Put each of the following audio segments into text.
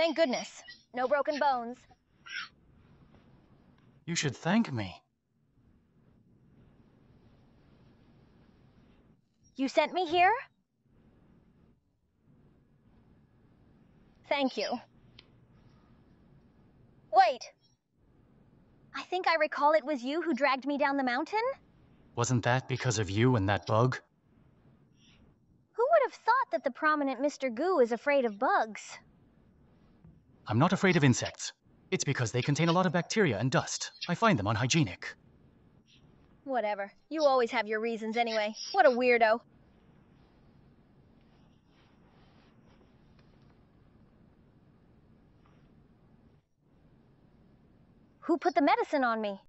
Thank goodness. No broken bones. You should thank me. You sent me here? Thank you. Wait. I think I recall it was you who dragged me down the mountain? Wasn't that because of you and that bug? Who would have thought that the prominent Mr. Goo is afraid of bugs? I'm not afraid of insects. It's because they contain a lot of bacteria and dust. I find them unhygienic. Whatever. You always have your reasons anyway. What a weirdo. Who put the medicine on me?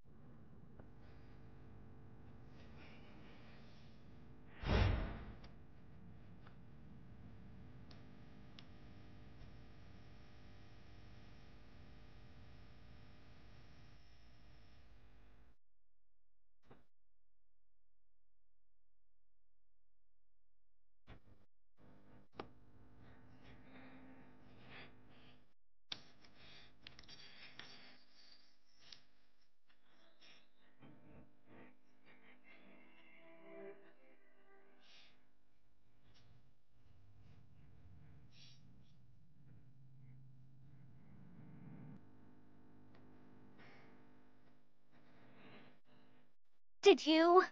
Did you?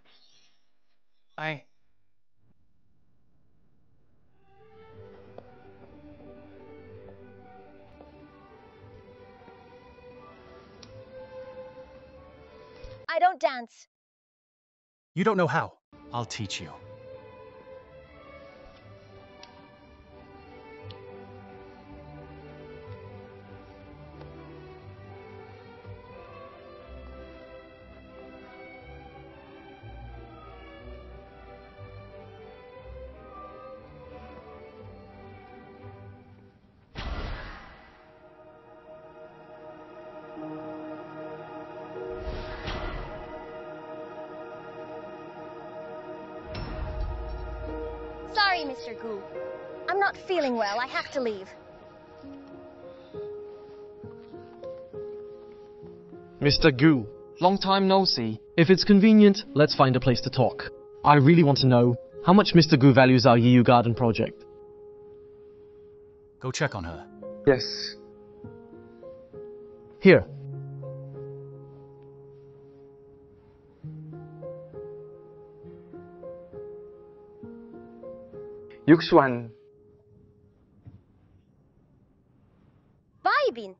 I don't dance. You don't know how. I'll teach you. Sorry, Mr. Goo. I'm not feeling well. I have to leave. Mr. Goo, long time no see. If it's convenient, let's find a place to talk. I really want to know how much Mr. Goo values our Yiyu Garden project. Go check on her. Yes. Here. Yuxuan, Vibin,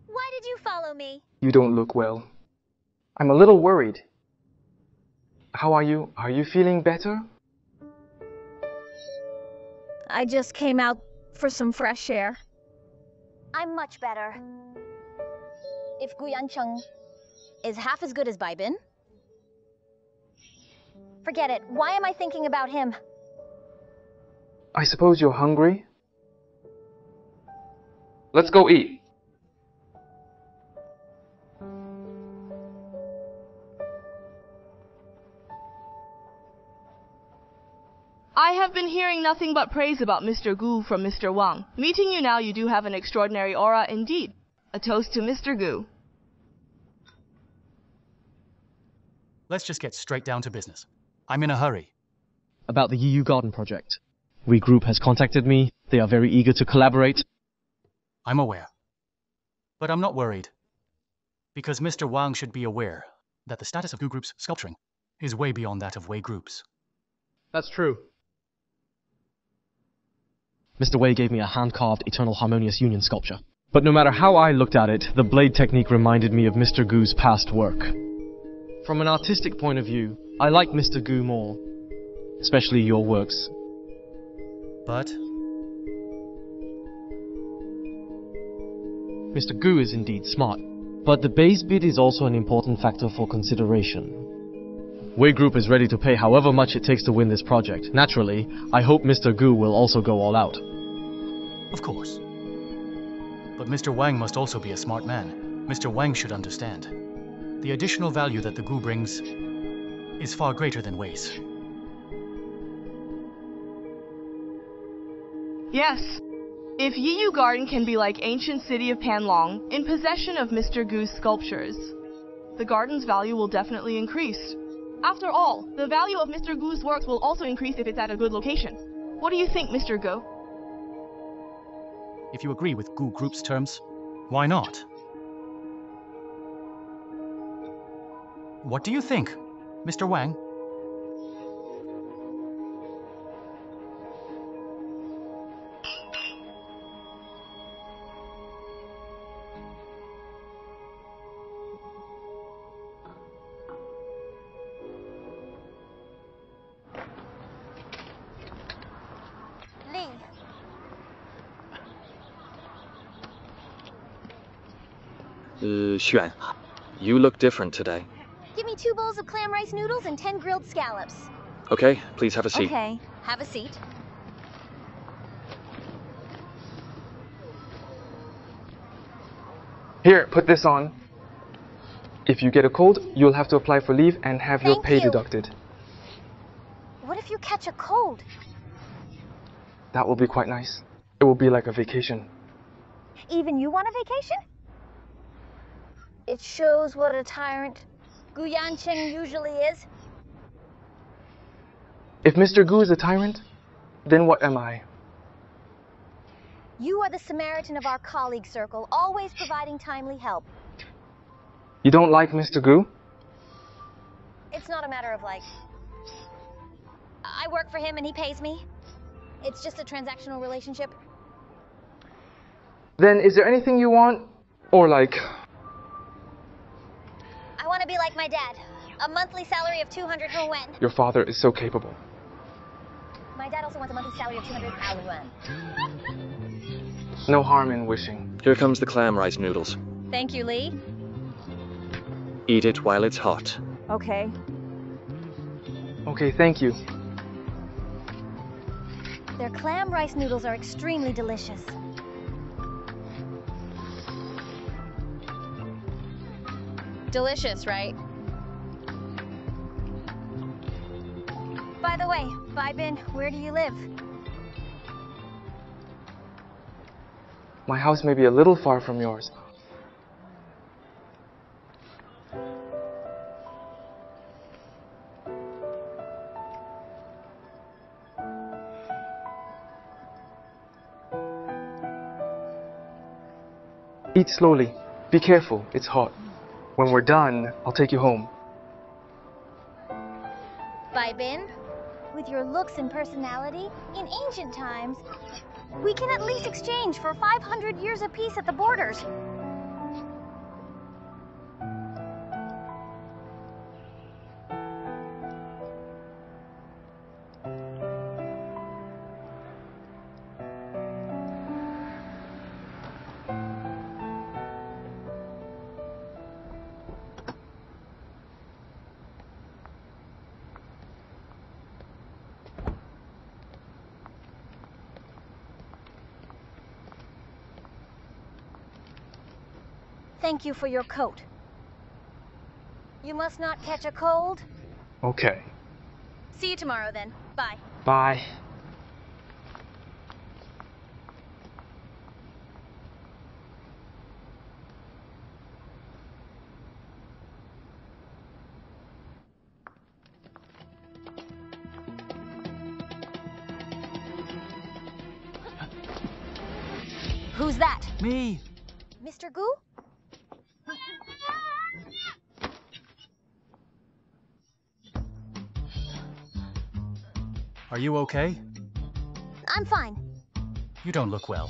why did you follow me? you don't look well. I'm a little worried. How are you? Are you feeling better? I just came out for some fresh air. I'm much better. If Yancheng is half as good as Vibin, forget it. Why am I thinking about him? I suppose you're hungry? Let's go eat. I have been hearing nothing but praise about Mr. Goo from Mr. Wang. Meeting you now, you do have an extraordinary aura indeed. A toast to Mr. Goo. Let's just get straight down to business. I'm in a hurry. About the Yiyu Garden project. We Group has contacted me. They are very eager to collaborate. I'm aware. But I'm not worried. Because Mr. Wang should be aware that the status of Gu Group's sculpturing is way beyond that of Wei Group's. That's true. Mr. Wei gave me a hand-carved Eternal Harmonious Union sculpture. But no matter how I looked at it, the blade technique reminded me of Mr. Goo's past work. From an artistic point of view, I like Mr. Goo more. Especially your works. But Mr. Goo is indeed smart, but the base bid is also an important factor for consideration. Wei Group is ready to pay however much it takes to win this project. Naturally, I hope Mr. Goo will also go all out. of course. But Mr. Wang must also be a smart man. Mr. Wang should understand. The additional value that the Gu brings is far greater than Wei's. Yes, If Yiyu Garden can be like ancient city of Panlong, in possession of Mr. Gu's sculptures, the garden's value will definitely increase. After all, the value of Mr. Gu's works will also increase if it's at a good location. What do you think, Mr. Gu? If you agree with Gu Group's terms, why not? What do you think, Mr. Wang? Xuan, you look different today. Give me 2 bowls of clam rice noodles and 10 grilled scallops. Okay, please have a seat. Okay, have a seat. Here, put this on. If you get a cold, you'll have to apply for leave and have your Thank pay you. deducted. What if you catch a cold? That will be quite nice. It will be like a vacation. Even you want a vacation? It shows what a tyrant Gu Yancheng usually is. If Mr. Gu is a tyrant, then what am I? You are the Samaritan of our colleague circle, always providing timely help. You don't like Mr. Gu? It's not a matter of like. I work for him and he pays me. It's just a transactional relationship. Then is there anything you want? Or like... I want to be like my dad. A monthly salary of 200 yuan. Your father is so capable. My dad also wants a monthly salary of 200,000 yuan. No harm in wishing. Here comes the clam rice noodles. Thank you, Lee. Eat it while it's hot. Okay. Okay, thank you. Their clam rice noodles are extremely delicious. Delicious, right? By the way, Bin, where do you live? My house may be a little far from yours. Eat slowly. Be careful, it's hot. When we're done, I'll take you home. Bin, with your looks and personality, in ancient times, we can at least exchange for 500 years of peace at the borders. Thank you for your coat. You must not catch a cold. Okay. See you tomorrow then. Bye. Bye. Who's that? Me! Mr. Gu? Are you okay? I'm fine. You don't look well.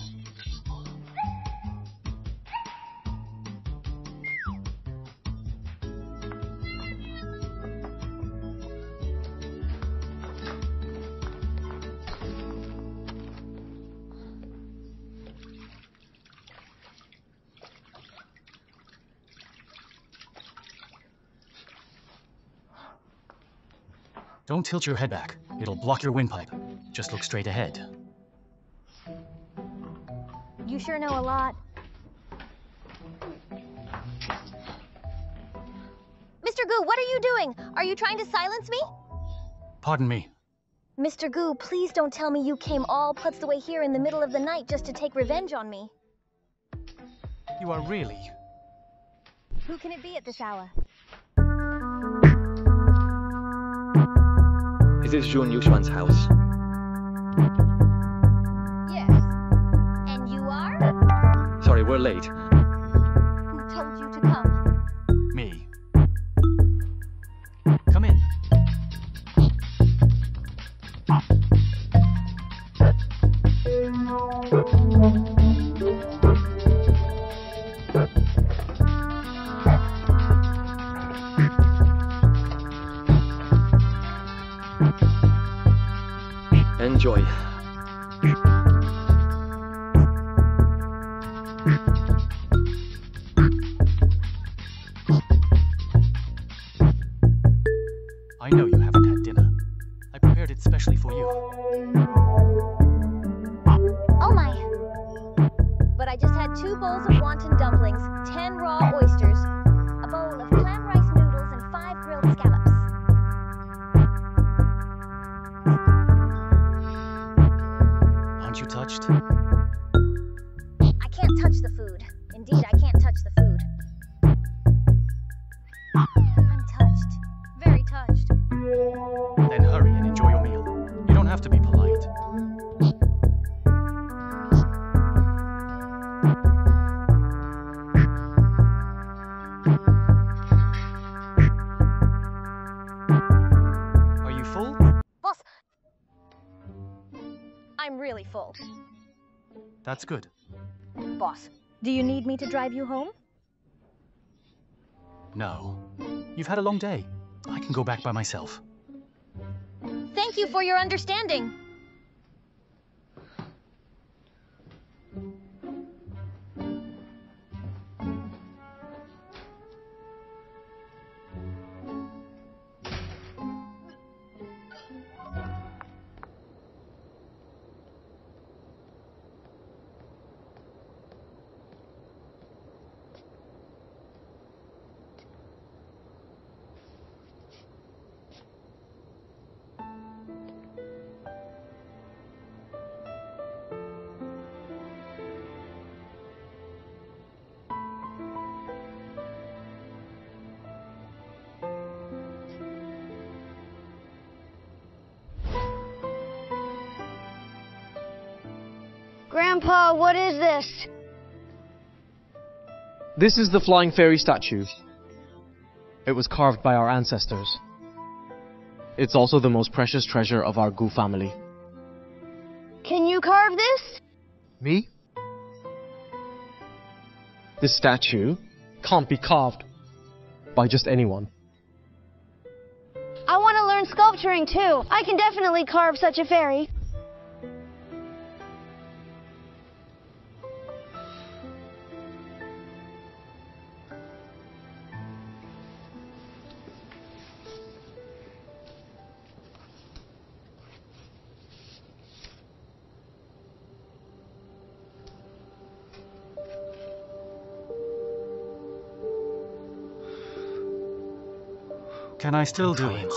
Don't tilt your head back. It'll block your windpipe. Just look straight ahead. You sure know a lot. Mr. Gu, what are you doing? Are you trying to silence me? Pardon me. Mr. Gu, please don't tell me you came all putz the way here in the middle of the night just to take revenge on me. You are really... Who can it be at this hour? Is this Yuxuan's house? Yes. And you are? Sorry, we're late. Who told you to come? me. Come in. Enjoy. I know you haven't had dinner. I prepared it specially for you. Oh my. But I just had 2 bowls of wonton dumplings, 10 raw oysters, a bowl of clam rice noodles, and 5 grilled scallops. Aren't you touched? I can't touch the food. Indeed, I can't touch the food. I'm touched. Very touched. Then hurry and enjoy your meal. You don't have to be polite. Are you full? Boss! I'm really full. That's good. Boss, do you need me to drive you home? No. You've had a long day. I can go back by myself. Thank you for your understanding. Grandpa, what is this? This is the flying fairy statue. It was carved by our ancestors. It's also the most precious treasure of our Gu family. Can you carve this? Me? This statue can't be carved by just anyone. I want to learn sculpturing too. I can definitely carve such a fairy. Can I still do it?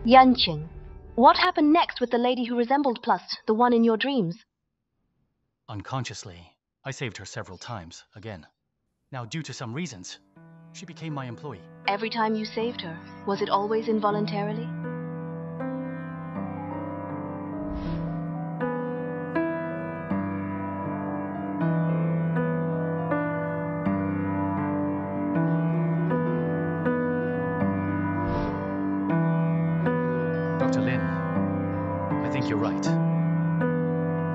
Yancheng, what happened next with the lady who resembled Plust, the one in your dreams? Unconsciously, I saved her several times, again. Now, due to some reasons, she became my employee. Every time you saved her, was it always involuntarily? Dr. Lin, I think you're right.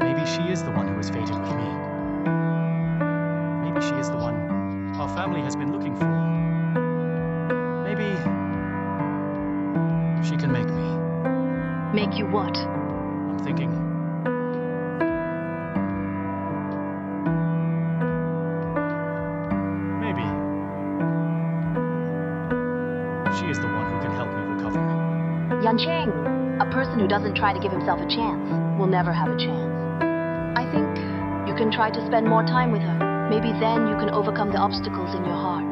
Maybe she is the one who is fated with me. Maybe she is the one our family has been looking for. Maybe she can make me. Think you what? I'm thinking. Maybe. She is the one who can help me recover. Yancheng, a person who doesn't try to give himself a chance will never have a chance. I think you can try to spend more time with her. Maybe then you can overcome the obstacles in your heart.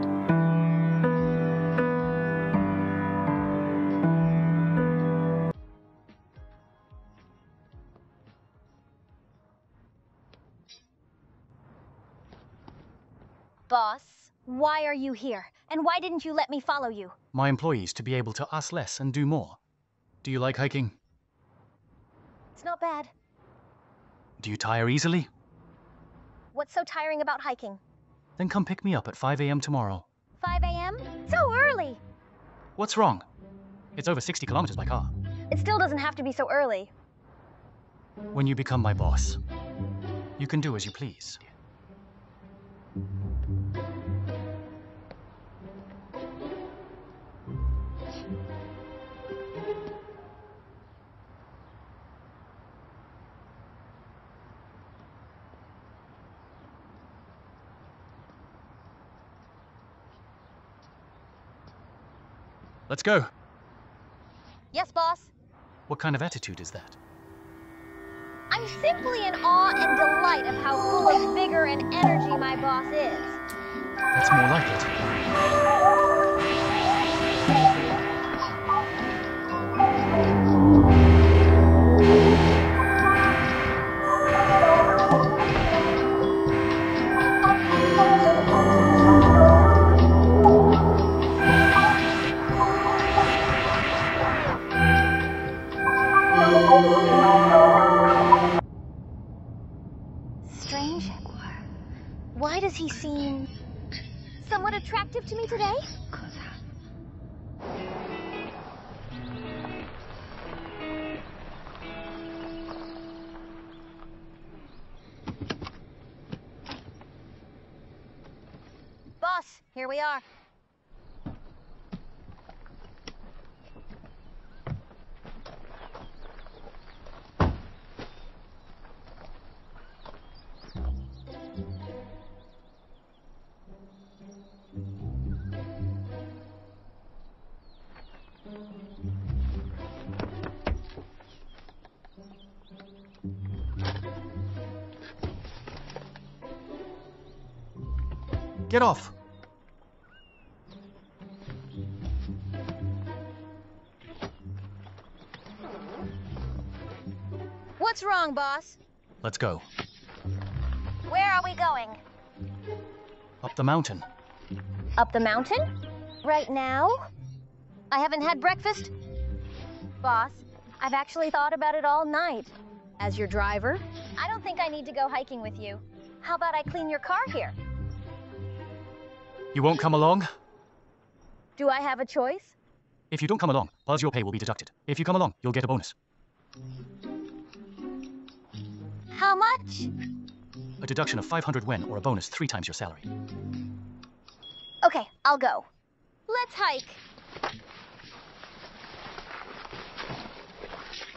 Boss, why are you here? And why didn't you let me follow you? My employees to be able to ask less and do more. Do you like hiking? It's not bad. Do you tire easily? What's so tiring about hiking? Then come pick me up at 5 a.m. tomorrow. 5 a.m.? So early! What's wrong? It's over 60 kilometers by car. It still doesn't have to be so early. When you become my boss, you can do as you please. Let's go. Yes, boss. What kind of attitude is that? I'm simply in awe and delight of how full of vigor and energy my boss is. That's more like it. Strange. Why does he seem somewhat attractive to me today? Boss, here we are. Get off! What's wrong, boss? Let's go. Where are we going? Up the mountain. Up the mountain? Right now? I haven't had breakfast. Boss, I've actually thought about it all night. As your driver, I don't think I need to go hiking with you. How about I clean your car here? You won't come along? Do I have a choice? If you don't come along, part of your pay will be deducted. If you come along, you'll get a bonus. How much? A deduction of 500 yen or a bonus 3 times your salary. Okay, I'll go. Let's hike.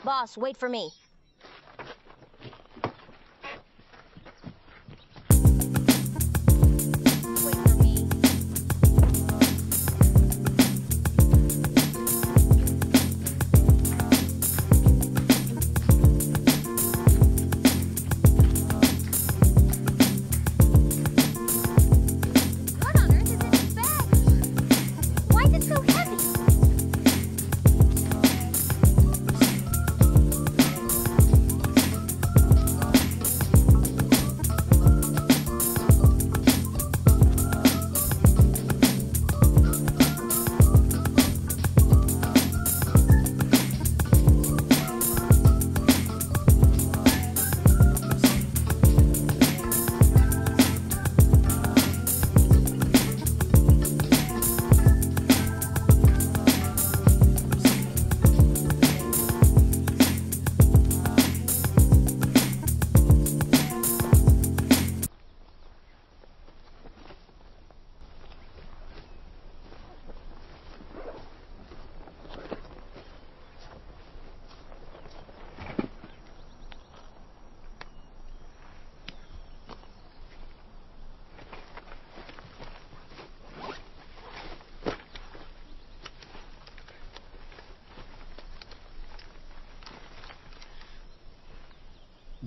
Boss, wait for me. Wait for me. What on earth is in this bag? Why is it so heavy?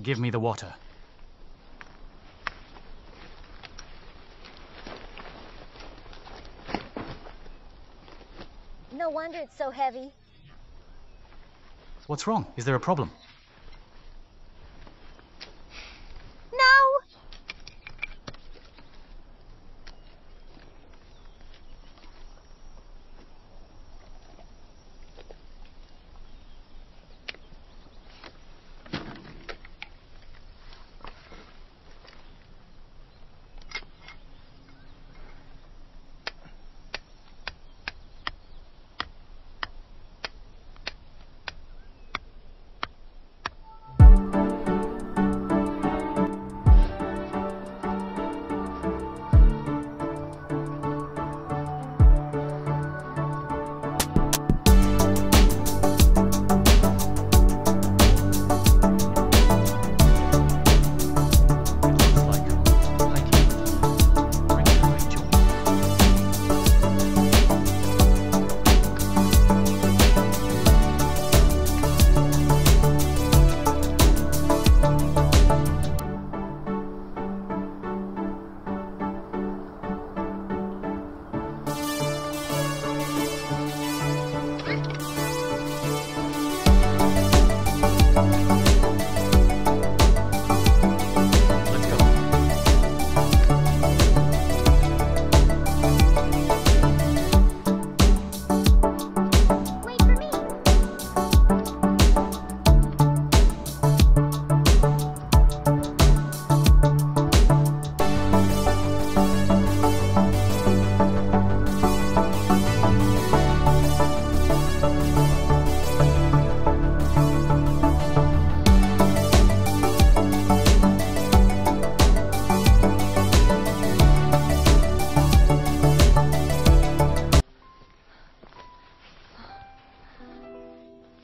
Give me the water. No wonder it's so heavy. What's wrong? Is there a problem? No!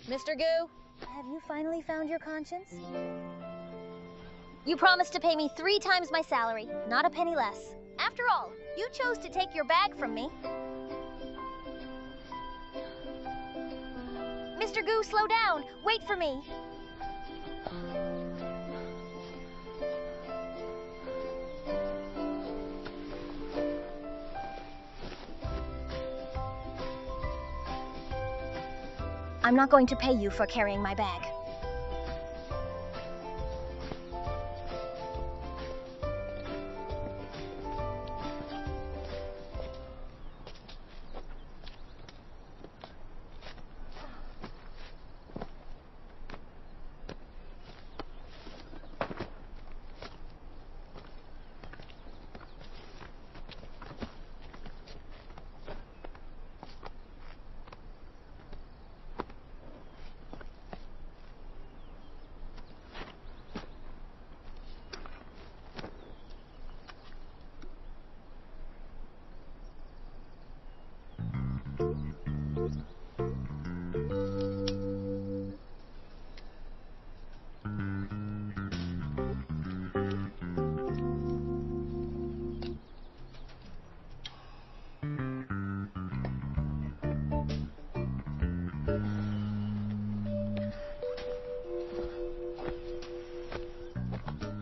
Mr. Gu, have you finally found your conscience? You promised to pay me 3 times my salary, not a penny less. After all, you chose to take your bag from me. Mr. Gu, slow down. Wait for me. I'm not going to pay you for carrying my bag.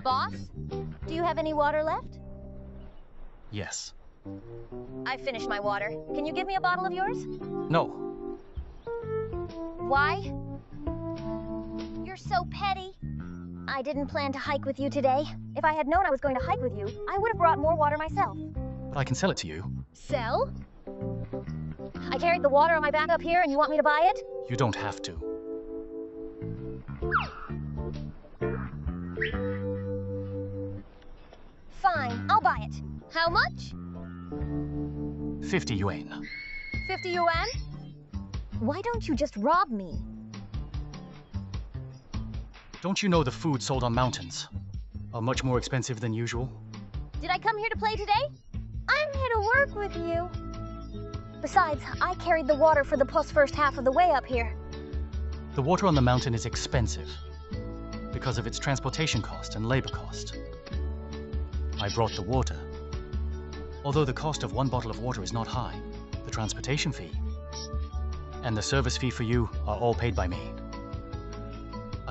Boss, do you have any water left? Yes. I finished my water. Can you give me a bottle of yours? No. Why? You're so petty. I didn't plan to hike with you today. If I had known I was going to hike with you, I would have brought more water myself. But I can sell it to you. Sell? I carried the water on my back up here and you want me to buy it? You don't have to. Fine, I'll buy it. How much? 50 yuan. 50 yuan? Why don't you just rob me? Don't you know the food sold on mountains are much more expensive than usual? Did I come here to play today? I'm here to work with you. Besides, I carried the water for the first half of the way up here. The water on the mountain is expensive because of its transportation cost and labor cost. I brought the water. Although the cost of 1 bottle of water is not high, the transportation fee and the service fee for you are all paid by me.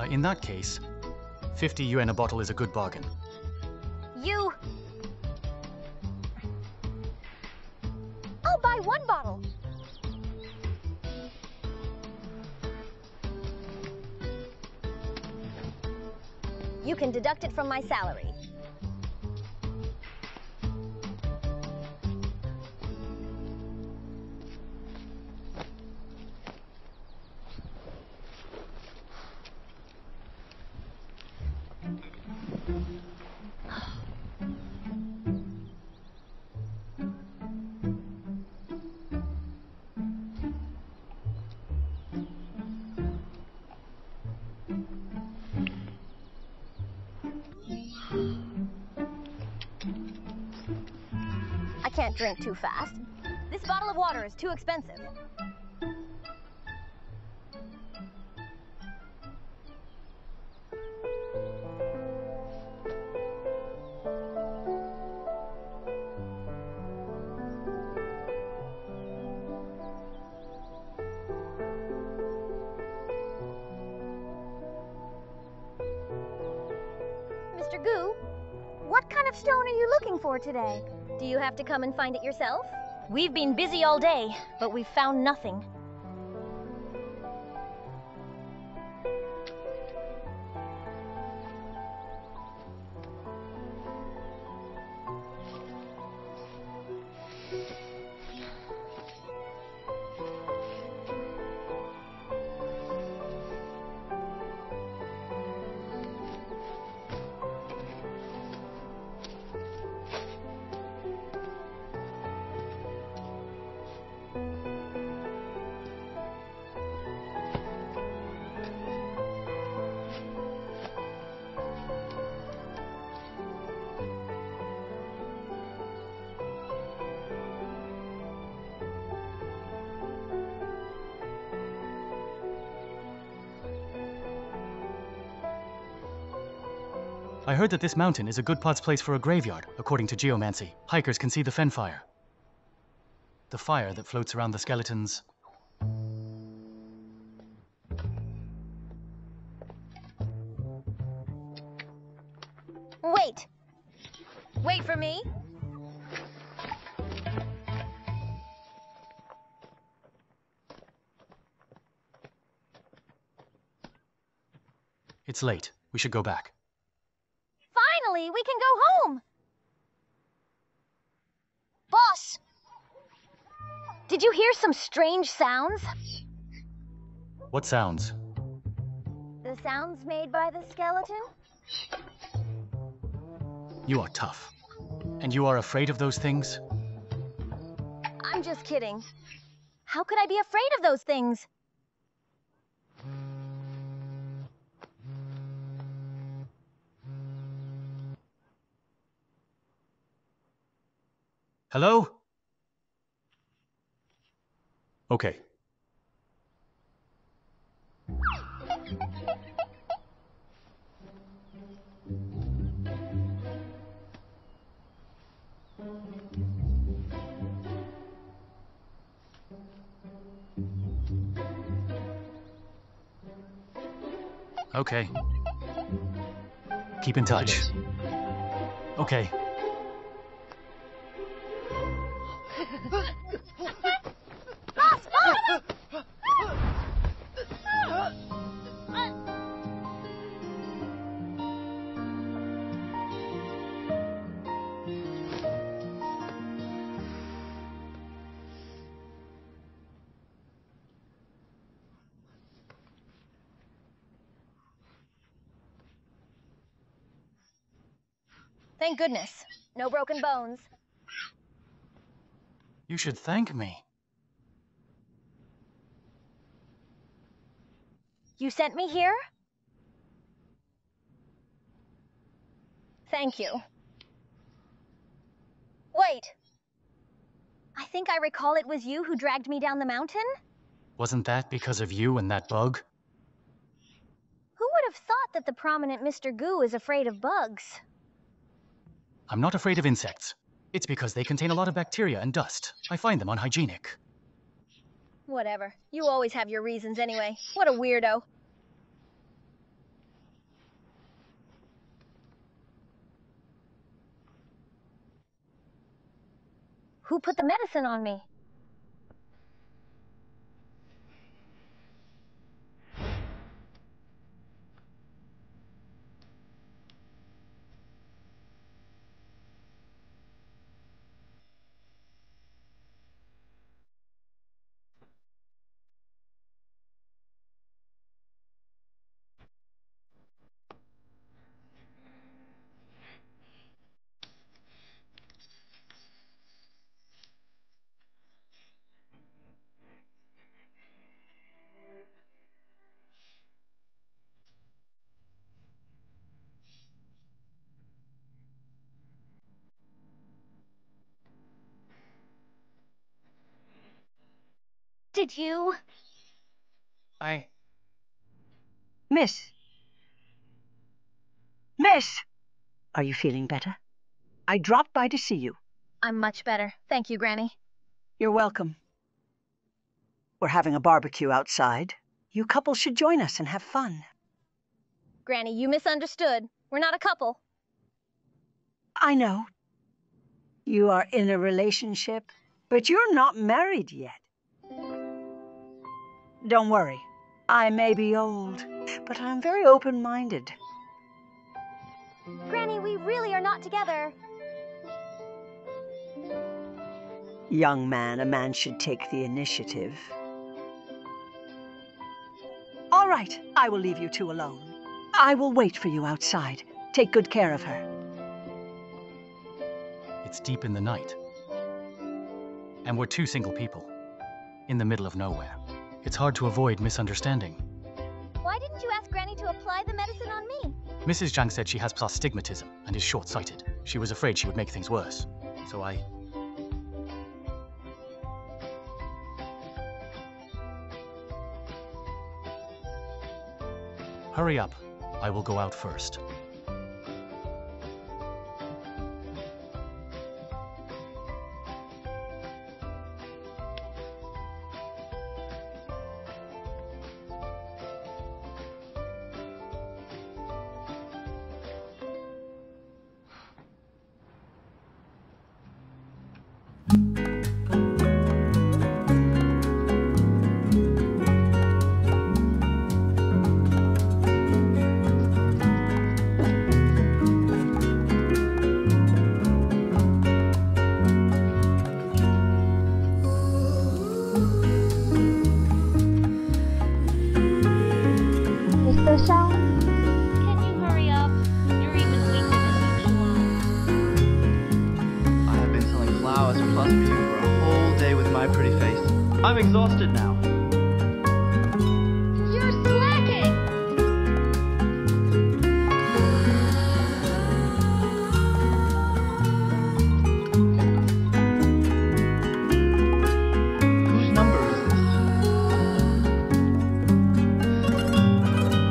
In that case, 50 yuan a bottle is a good bargain. You... I'll buy 1 bottle. You can deduct it from my salary. I can't drink too fast. This bottle of water is too expensive. Mr. Gu, what kind of stone are you looking for today? Do you have to come and find it yourself? We've been busy all day, but we've found nothing. I heard that this mountain is a good pot's place for a graveyard, according to geomancy. Hikers can see the fen fire. The fire that floats around the skeletons. Wait! Wait for me? It's late. We should go back. Finally, we can go home! Boss! Did you hear some strange sounds? What sounds? The sounds made by the skeleton? You are tough. And you are afraid of those things? I'm just kidding. How could I be afraid of those things? Hello? Okay. Okay. Keep in touch. Okay. Boss! Boss! Thank goodness. No broken bones. You should thank me. You sent me here? Thank you. Wait. I think I recall it was you who dragged me down the mountain? Wasn't that because of you and that bug? Who would have thought that the prominent Mr. Gu is afraid of bugs? I'm not afraid of insects. It's because they contain a lot of bacteria and dust. I find them unhygienic. Whatever. You always have your reasons anyway. What a weirdo. Who put the medicine on me? Did you? Miss! Miss! Are you feeling better? I dropped by to see you. I'm much better. Thank you, Granny. You're welcome. We're having a barbecue outside. You couples should join us and have fun. Granny, you misunderstood. We're not a couple. I know. You are in a relationship, but you're not married yet. Don't worry. I may be old, but I'm very open-minded. Granny, we really are not together. Young man, a man should take the initiative. All right, I will leave you two alone. I will wait for you outside. Take good care of her. It's deep in the night. And we're two single people, in the middle of nowhere. It's hard to avoid misunderstanding. Why didn't you ask Granny to apply the medicine on me? Mrs. Zhang said she has astigmatism and is short-sighted. She was afraid she would make things worse. So I... Hurry up. I will go out first. Can you hurry up? You're even weaker than Yuxuan. I have been selling flowers plus for you for a whole day with my pretty face. I'm exhausted now. You're slacking! Whose number is this?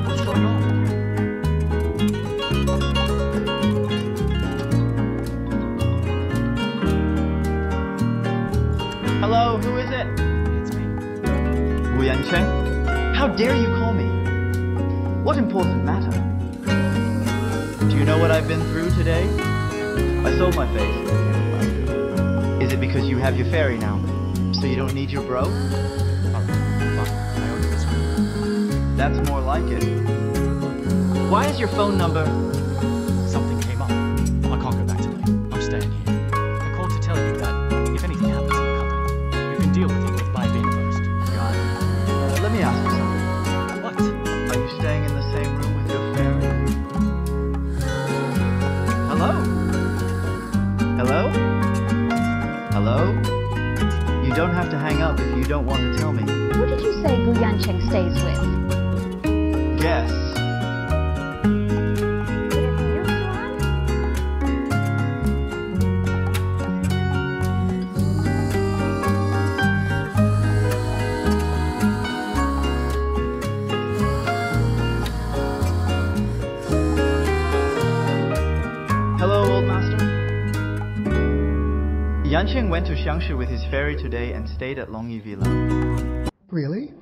What's going on? Hello, who is it? It's me. Yancheng? How dare you call me? What important matter? Do you know what I've been through today? I sold my face. Is it because you have your fairy now? So you don't need your bro? Alright, fine. I owe you this one. That's more like it. Why is your phone number... Something came up. I can't go back today. I'm staying here. I called to tell you that if anything happens in the company, you can deal with it with my being first. God. Let me ask you something. What? Are you staying in the same room with your fairy? Hello? Hello? Hello? You don't have to hang up if you don't want to tell me. Who did you say Gu Yancheng stays with? Guess. Could it be Yuxuan? Hello, old master. Yancheng went to Xiangshi with his fairy today and stayed at Longyi Villa. Really?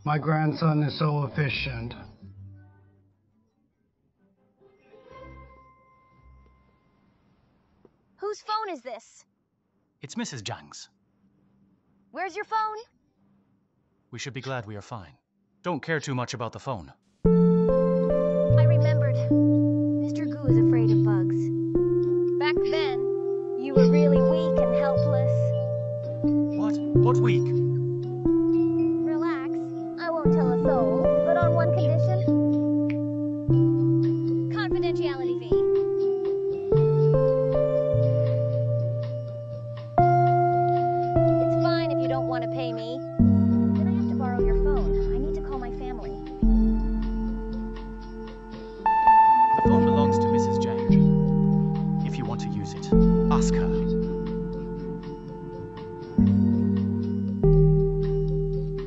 My grandson is so efficient. Whose phone is this? It's Mrs. Zhang's. Where's your phone? We should be glad we are fine. Don't care too much about the phone. I remembered. Mr. Gu is afraid of bugs. Back then, you were really weak and helpless. What? What week? Relax. I won't tell a soul, but on one condition. Confidentiality fee. It's fine if you don't want to pay me. Then I have to borrow your phone. I need to call my family. The phone belongs to Mrs. Zhang. If you want to use it, ask her.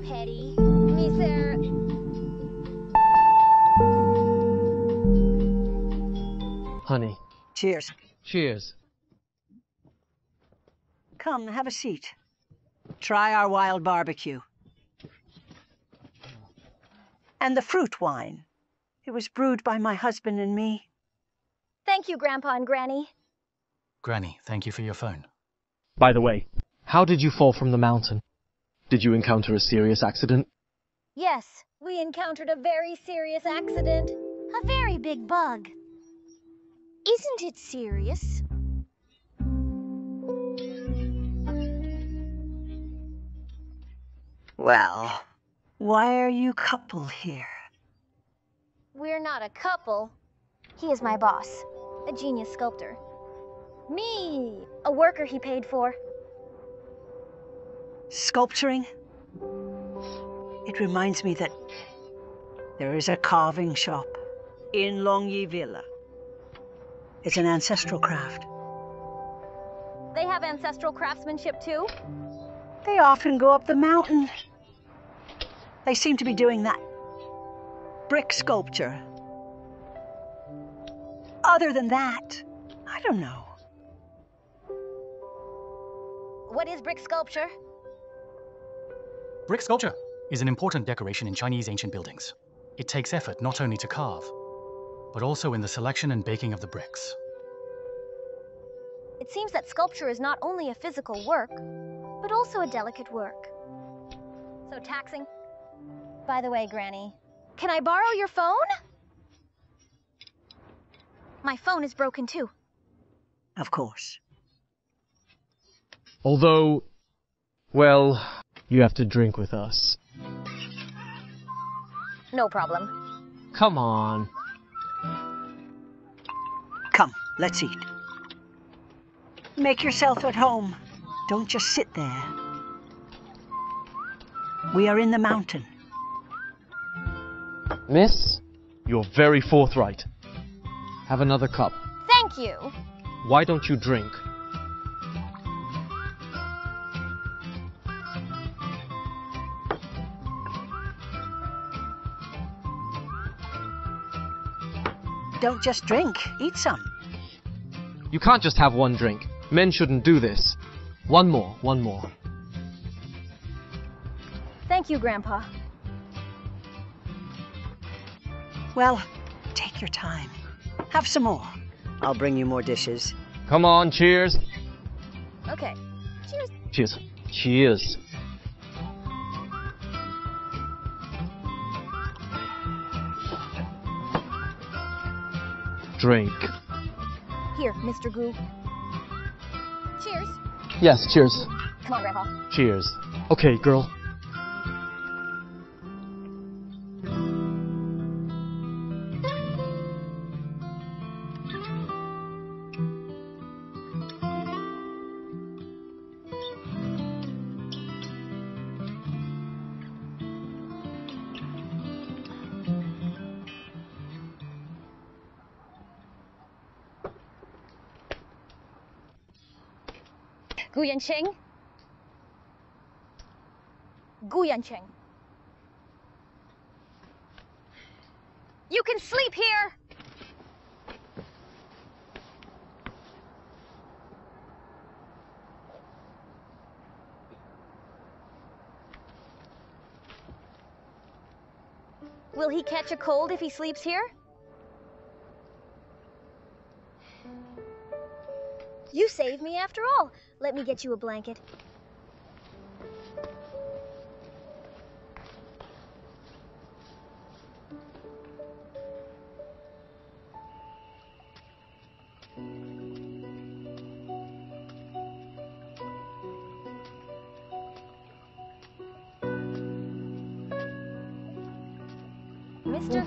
Petty. Miser. Honey. Cheers. Cheers. Come, have a seat. Try our wild barbecue. And the fruit wine. It was brewed by my husband and me. Thank you, Grandpa and Granny. Granny, thank you for your phone. By the way, how did you fall from the mountain? Did you encounter a serious accident? Yes, we encountered a very serious accident. A very big bug. Isn't it serious? Well, why are you couple here? We're not a couple. He is my boss, a genius sculptor. Me, a worker he paid for. Sculpturing? It reminds me that there is a carving shop in Longyi Villa. It's an ancestral craft. They have ancestral craftsmanship too? They often go up the mountain. They seem to be doing that brick sculpture. Other than that, I don't know. What is brick sculpture? Brick sculpture is an important decoration in Chinese ancient buildings. It takes effort not only to carve, but also in the selection and baking of the bricks. It seems that sculpture is not only a physical work, but also a delicate work. So taxing. By the way, Granny, can I borrow your phone? My phone is broken too. Of course. Although, well, you have to drink with us. No problem. Come on. Come, let's eat. Make yourself at home. Don't just sit there. We are in the mountain. Miss, you're very forthright. Have another cup. Thank you. Why don't you drink? Don't just drink, eat some. You can't just have one drink. Men shouldn't do this. One more, one more. Thank you, Grandpa. Well, take your time. Have some more. I'll bring you more dishes. Come on, cheers. Okay. Cheers. Cheers. Cheers. Drink. Here, Mr. Gu. Cheers. Yes, cheers. Come on, Grandpa. Cheers. Okay, girl. Yancheng? Yancheng. You can sleep here! Will he catch a cold if he sleeps here? You saved with me after all. Let me get you a blanket. Mister?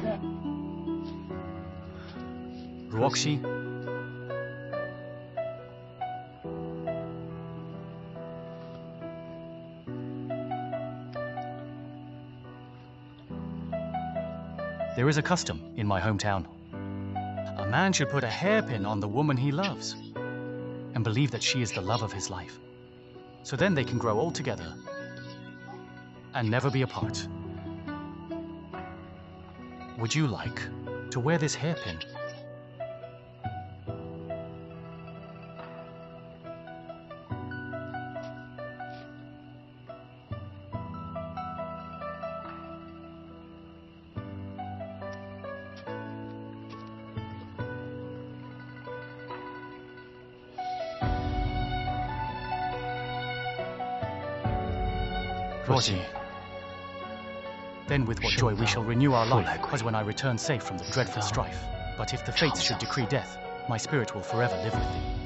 Ruokshi? There is a custom in my hometown. A man should put a hairpin on the woman he loves and believe that she is the love of his life. So then they can grow old together and never be apart. Would you like to wear this hairpin? Rosie. Then with what joy we shall renew our life, as when I return safe from the dreadful strife. But if the fates should decree death, my spirit will forever live with thee.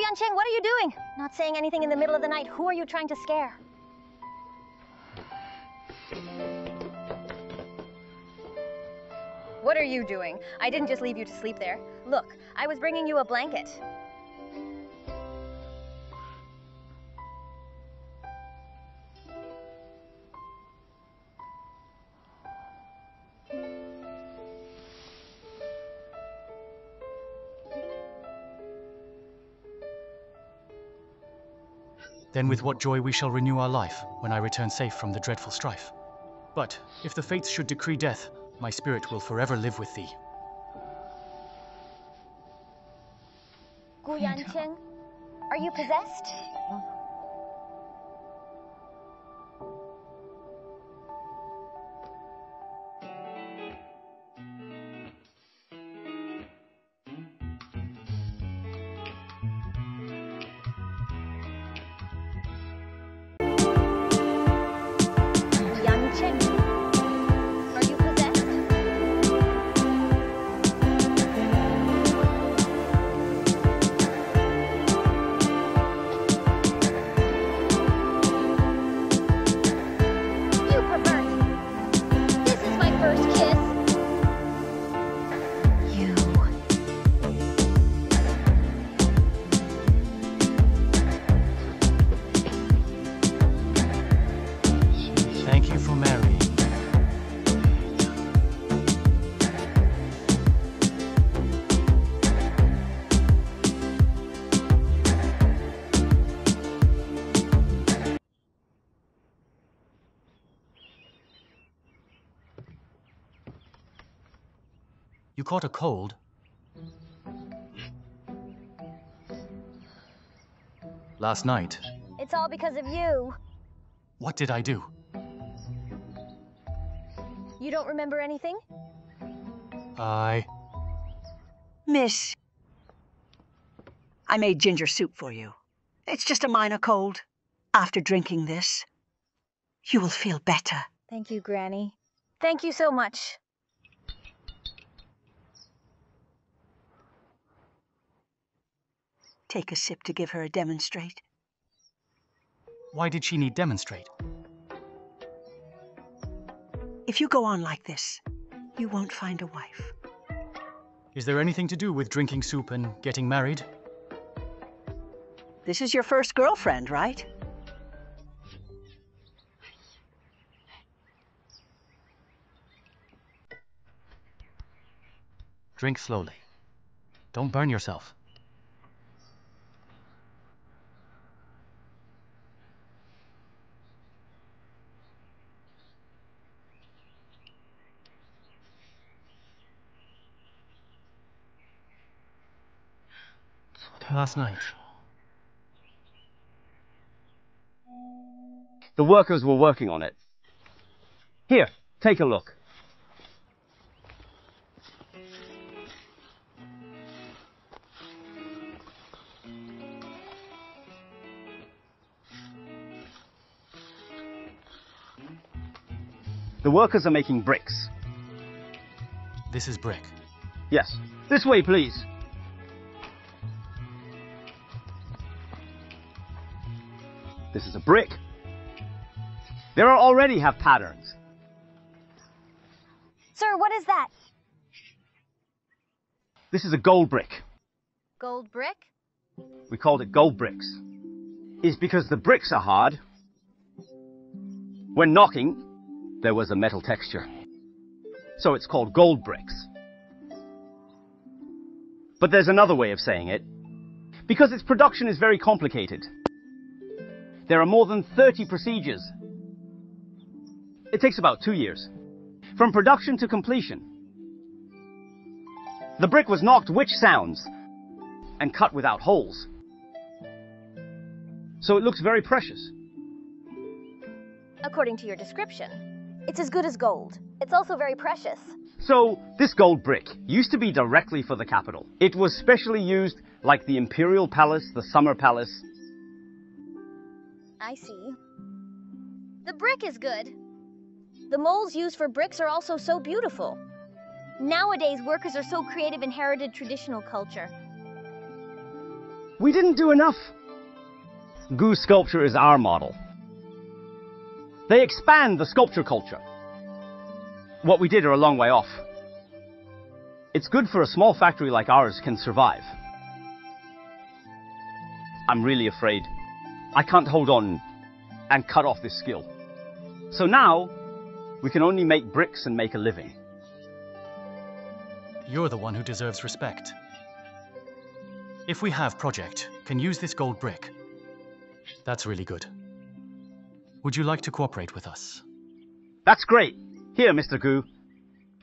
Yancheng, what are you doing? Not saying anything in the middle of the night. Who are you trying to scare? What are you doing? I didn't just leave you to sleep there. Look, I was bringing you a blanket. Then with what joy we shall renew our life, when I return safe from the dreadful strife. But if the fates should decree death, my spirit will forever live with thee. Yancheng, are you possessed? You caught a cold? Last night. It's all because of you. What did I do? You don't remember anything? Miss, I made ginger soup for you. It's just a minor cold. After drinking this, you will feel better. Thank you, Granny. Thank you so much. Take a sip to give her a demonstrate. Why did she need demonstrate? If you go on like this, you won't find a wife. Is there anything to do with drinking soup and getting married? This is your first girlfriend, right? Drink slowly. Don't burn yourself. last night. The workers were working on it. Here, take a look. The workers are making bricks. This is brick. Yes. This way, please. This is a brick. They already have patterns. Sir, what is that? This is a gold brick. Gold brick? We called it gold bricks. It's because the bricks are hard. When knocking, there was a metal texture. So it's called gold bricks. But there's another way of saying it. Because its production is very complicated. There are more than 30 procedures. It takes about 2 years. From production to completion. The brick was knocked which sounds and cut without holes. So it looks very precious. According to your description, it's as good as gold. It's also very precious. So this gold brick used to be directly for the capital. It was specially used like the Imperial Palace, the Summer Palace. I see. The brick is good. The molds used for bricks are also so beautiful. Nowadays, workers are so creative in heritage traditional culture. We didn't do enough. Gu sculpture is our model. They expand the sculpture culture. What we did are a long way off. It's good for a small factory like ours can survive. I'm really afraid I can't hold on and cut off this skill. So now, we can only make bricks and make a living. You're the one who deserves respect. If we have project, can use this gold brick. That's really good. Would you like to cooperate with us? That's great. Here, Mr. Gu.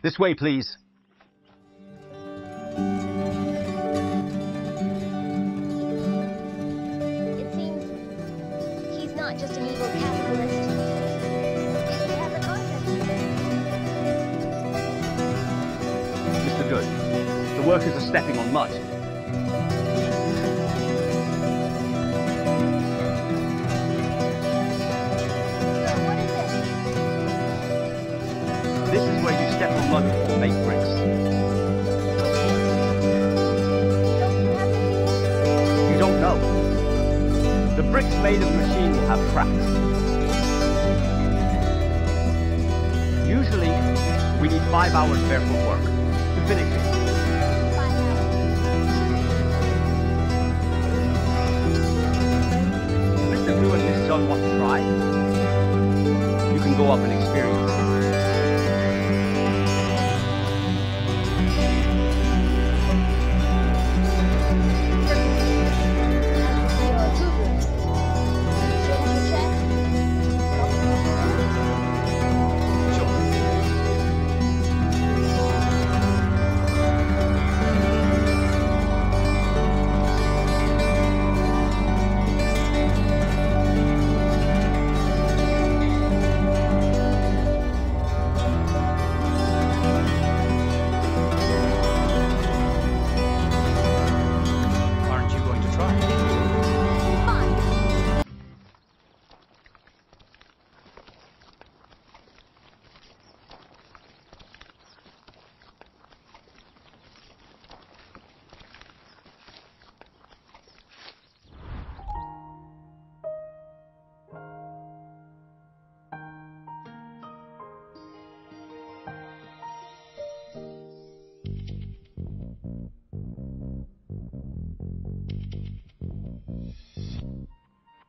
This way, please. It seems he's not just an evil capitalist. He has a conscience. Mr. Gu, the workers are stepping on mud. This is where you step on mud before make bricks. You don't know. The bricks made of machine will have cracks. Usually, we need 5 hours barefoot work to finish it. Mr. Gu and Miss John want to try? You can go up and experience it.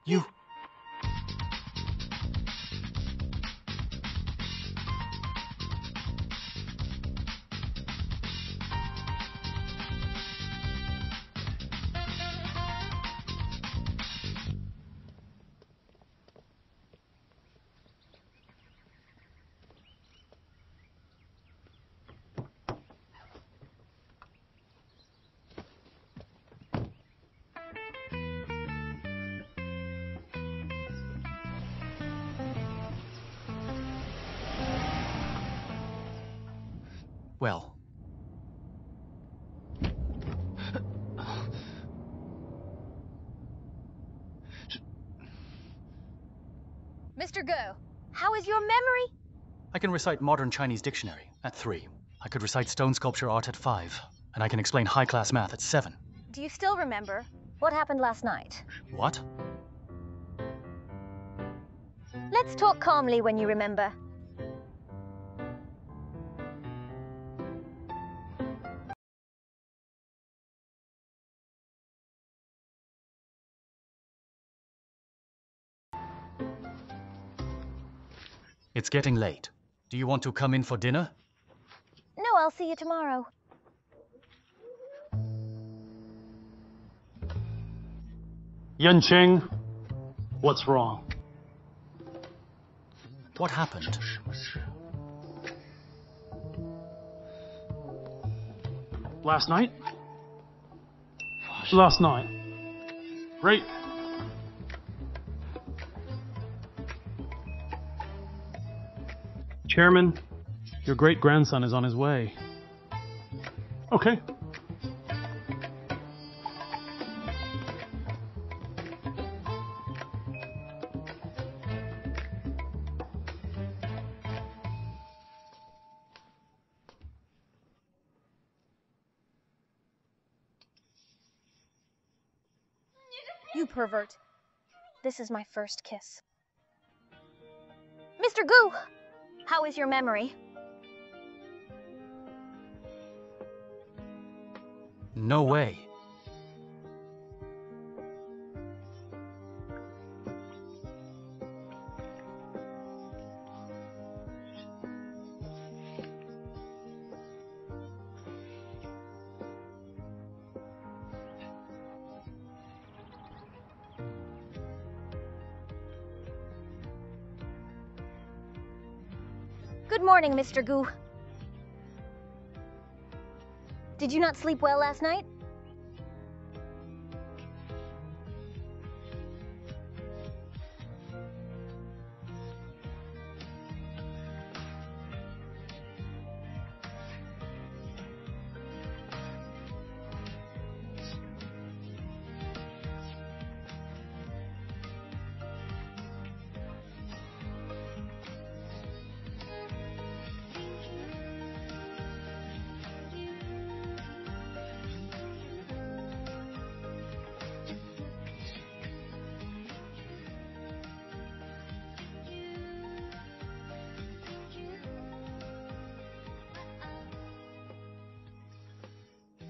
You. Well, Mr. Go, how is your memory? I can recite modern Chinese dictionary at 3. I could recite stone sculpture art at 5. And I can explain high-class math at 7. Do you still remember what happened last night? What? Let's talk calmly when you remember. It's getting late. Do you want to come in for dinner? No, I'll see you tomorrow. Yancheng, what's wrong? What happened? Last night? Last night. Great. Chairman, your great-grandson is on his way. Okay. You pervert. This is my first kiss. Mr. Gu, how is your memory? No way. Good morning, Mr. Gu. Did you not sleep well last night?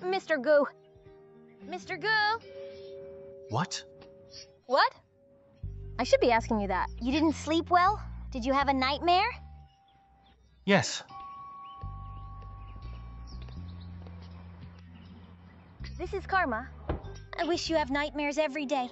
Mr. Gu. Mr. Gu. What? What? I should be asking you that. You didn't sleep well? Did you have a nightmare? Yes. This is karma. I wish you have nightmares every day.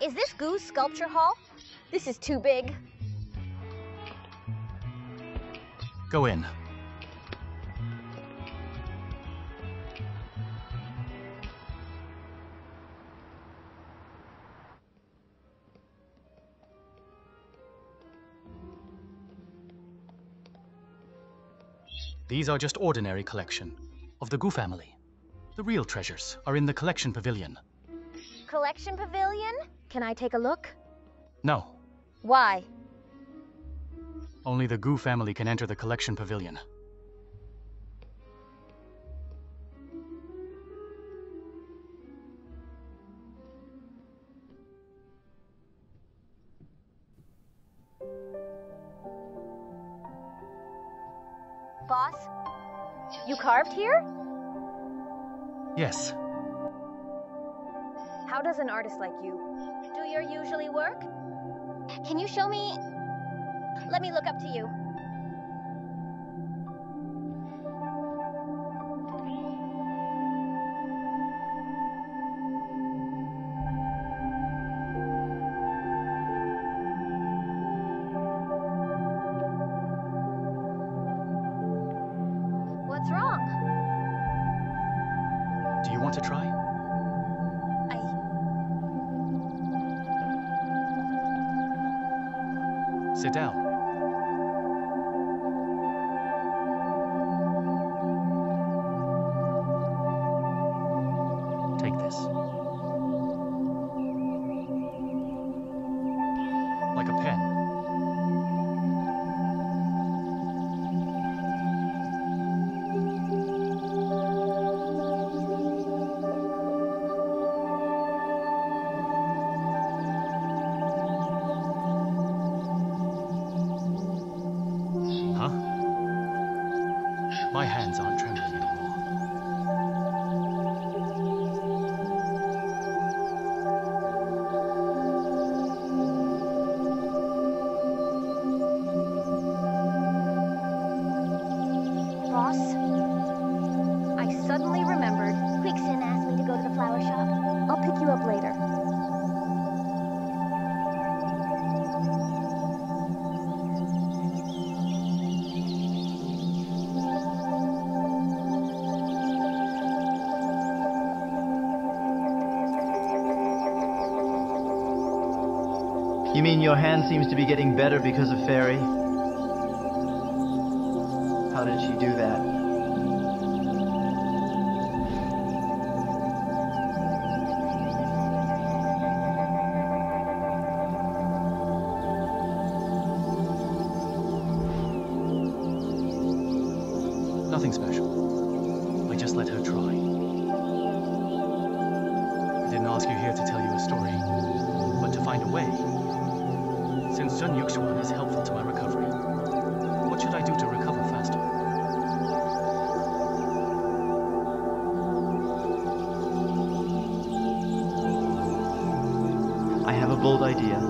Is this Gu's sculpture hall? This is too big. Go in. These are just ordinary collection of the Gu family. The real treasures are in the collection pavilion. Collection pavilion? Can I take a look? No, Why? only the Gu family can enter the collection pavilion. Boss? You carved here? Yes. How does an artist like you do your usually work? Can you show me? Let me look up to you. want to try? Sit down. Take this. Like a pen. Huh? My hands aren't trembling anymore. Boss, I suddenly remembered. Yuxuan asked me to go to the flower shop. I'll pick you up later. You mean your hand seems to be getting better because of Fairy? How did she do that? Nothing special. I just let her try. I didn't ask you here to tell you a story, but to find a way. Since Yuxuan is helpful to my recovery, what should I do to recover faster? I have a bold idea.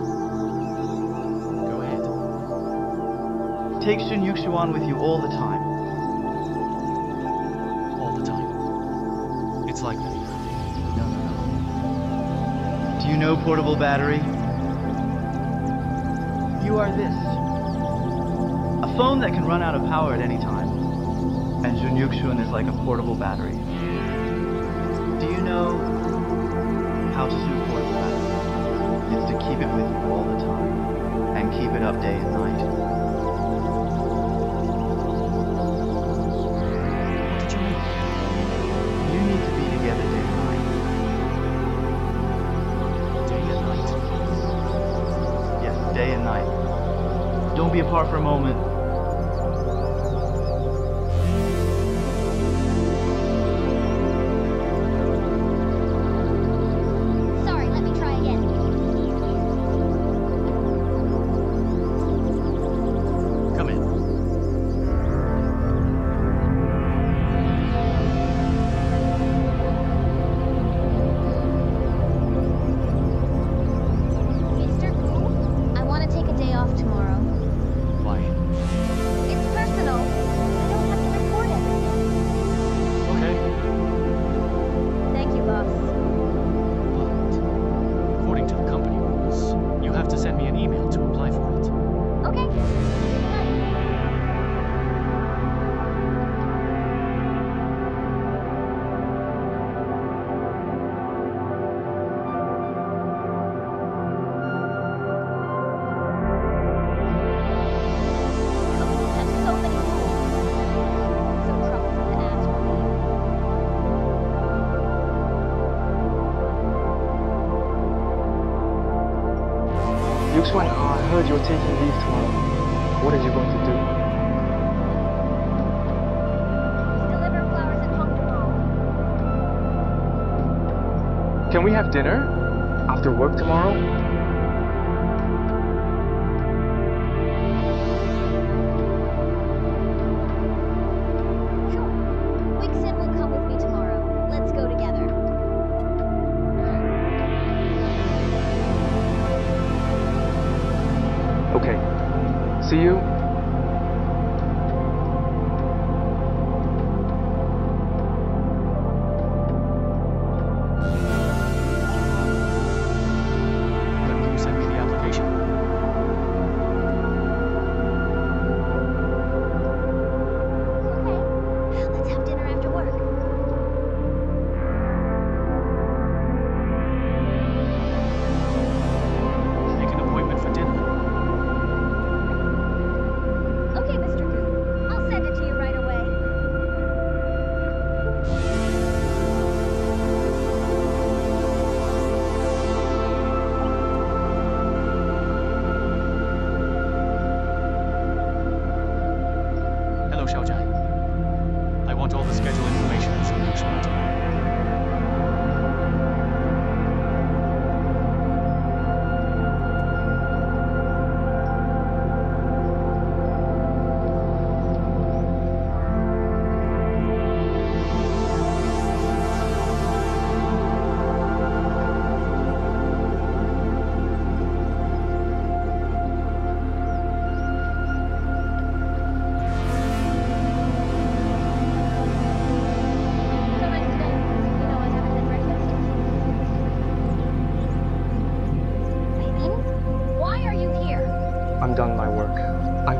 Go ahead. Take Yuxuan with you all the time. All the time. It's like that. No. Do you know portable battery? You are this. A phone that can run out of power at any time. And Yuxuan is like a portable battery. Do you know how to do portable battery? It's to keep it with you all the time. And keep it up day and night. What did you mean? You need to be together day and night. Day and night? Yes, day and night. Don't be apart for a moment. Sorry, let me try again. Come in. Mr. Gu, I want to take a day off tomorrow. Why? It's personal. I don't have to report it. Okay. Thank you, boss. But according to the company rules, you have to send me an email to apply for it. Okay. Good night. Companies have so many rules. So troublesome to ask for leave. Yuxuan, I heard you're taking leave tomorrow. What are you going to do? We deliver flowers at home tomorrow. Can we have dinner? After work tomorrow? Sure. Yuxuan will come with me tomorrow. Let's go together. Okay. See you. When will you send me the application? Okay. Let's have dinner after work.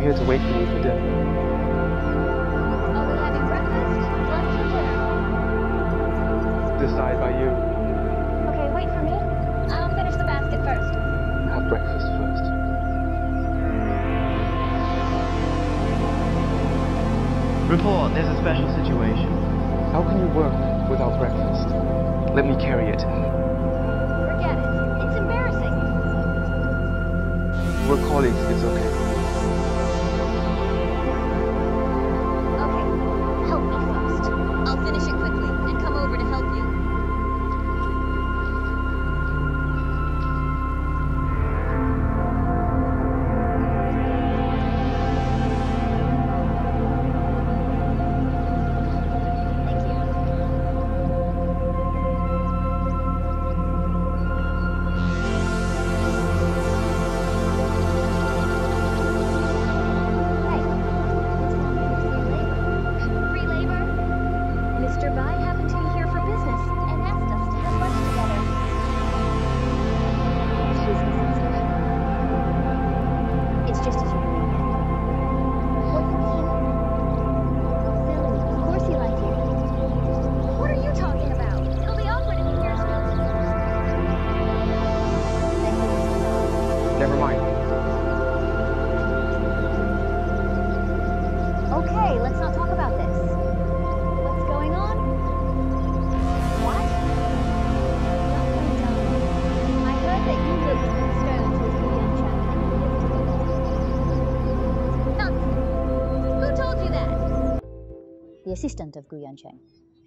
here to wait for you for dinner. Are we having breakfast, lunch, or dinner? Decide by you. Okay, wait for me. I'll finish the basket first. Have breakfast first. Report, there's a special situation. How can you work without breakfast? Let me carry it. Forget it. It's embarrassing. We're colleagues, it's okay. Okay, help me first. I'll finish it quickly and come over to help you. Never mind. Okay, let's not talk about this. What's going on? What? I heard that you looked at the stones with Yancheng. Nonsense. Who told you that? The assistant of Yancheng,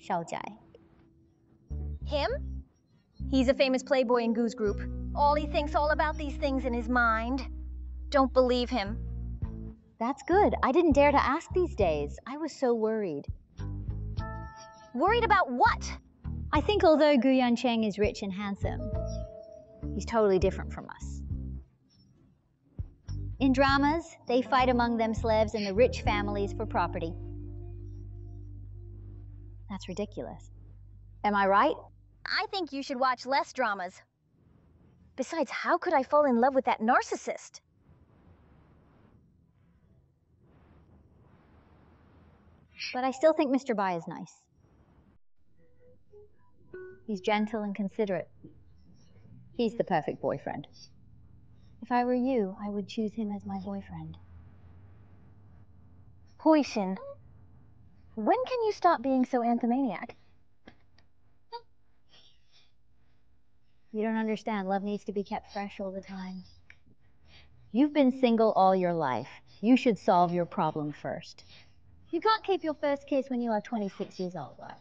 Jai. Him? He's a famous playboy in Gu's group. All he thinks all about these things in his mind. Don't believe him. That's good. I didn't dare to ask these days. I was so worried. Worried about what? I think although Yancheng is rich and handsome, he's totally different from us. In dramas, they fight among themselves and the rich families for property. That's ridiculous. Am I right? I think you should watch less dramas. Besides, how could I fall in love with that narcissist? But I still think Mr. Bai is nice. He's gentle and considerate. He's the perfect boyfriend. If I were you, I would choose him as my boyfriend. Huishin, when can you stop being so anthomaniac? You don't understand. Love needs to be kept fresh all the time. You've been single all your life. You should solve your problem first. You can't keep your first kiss when you are 26 years old, right?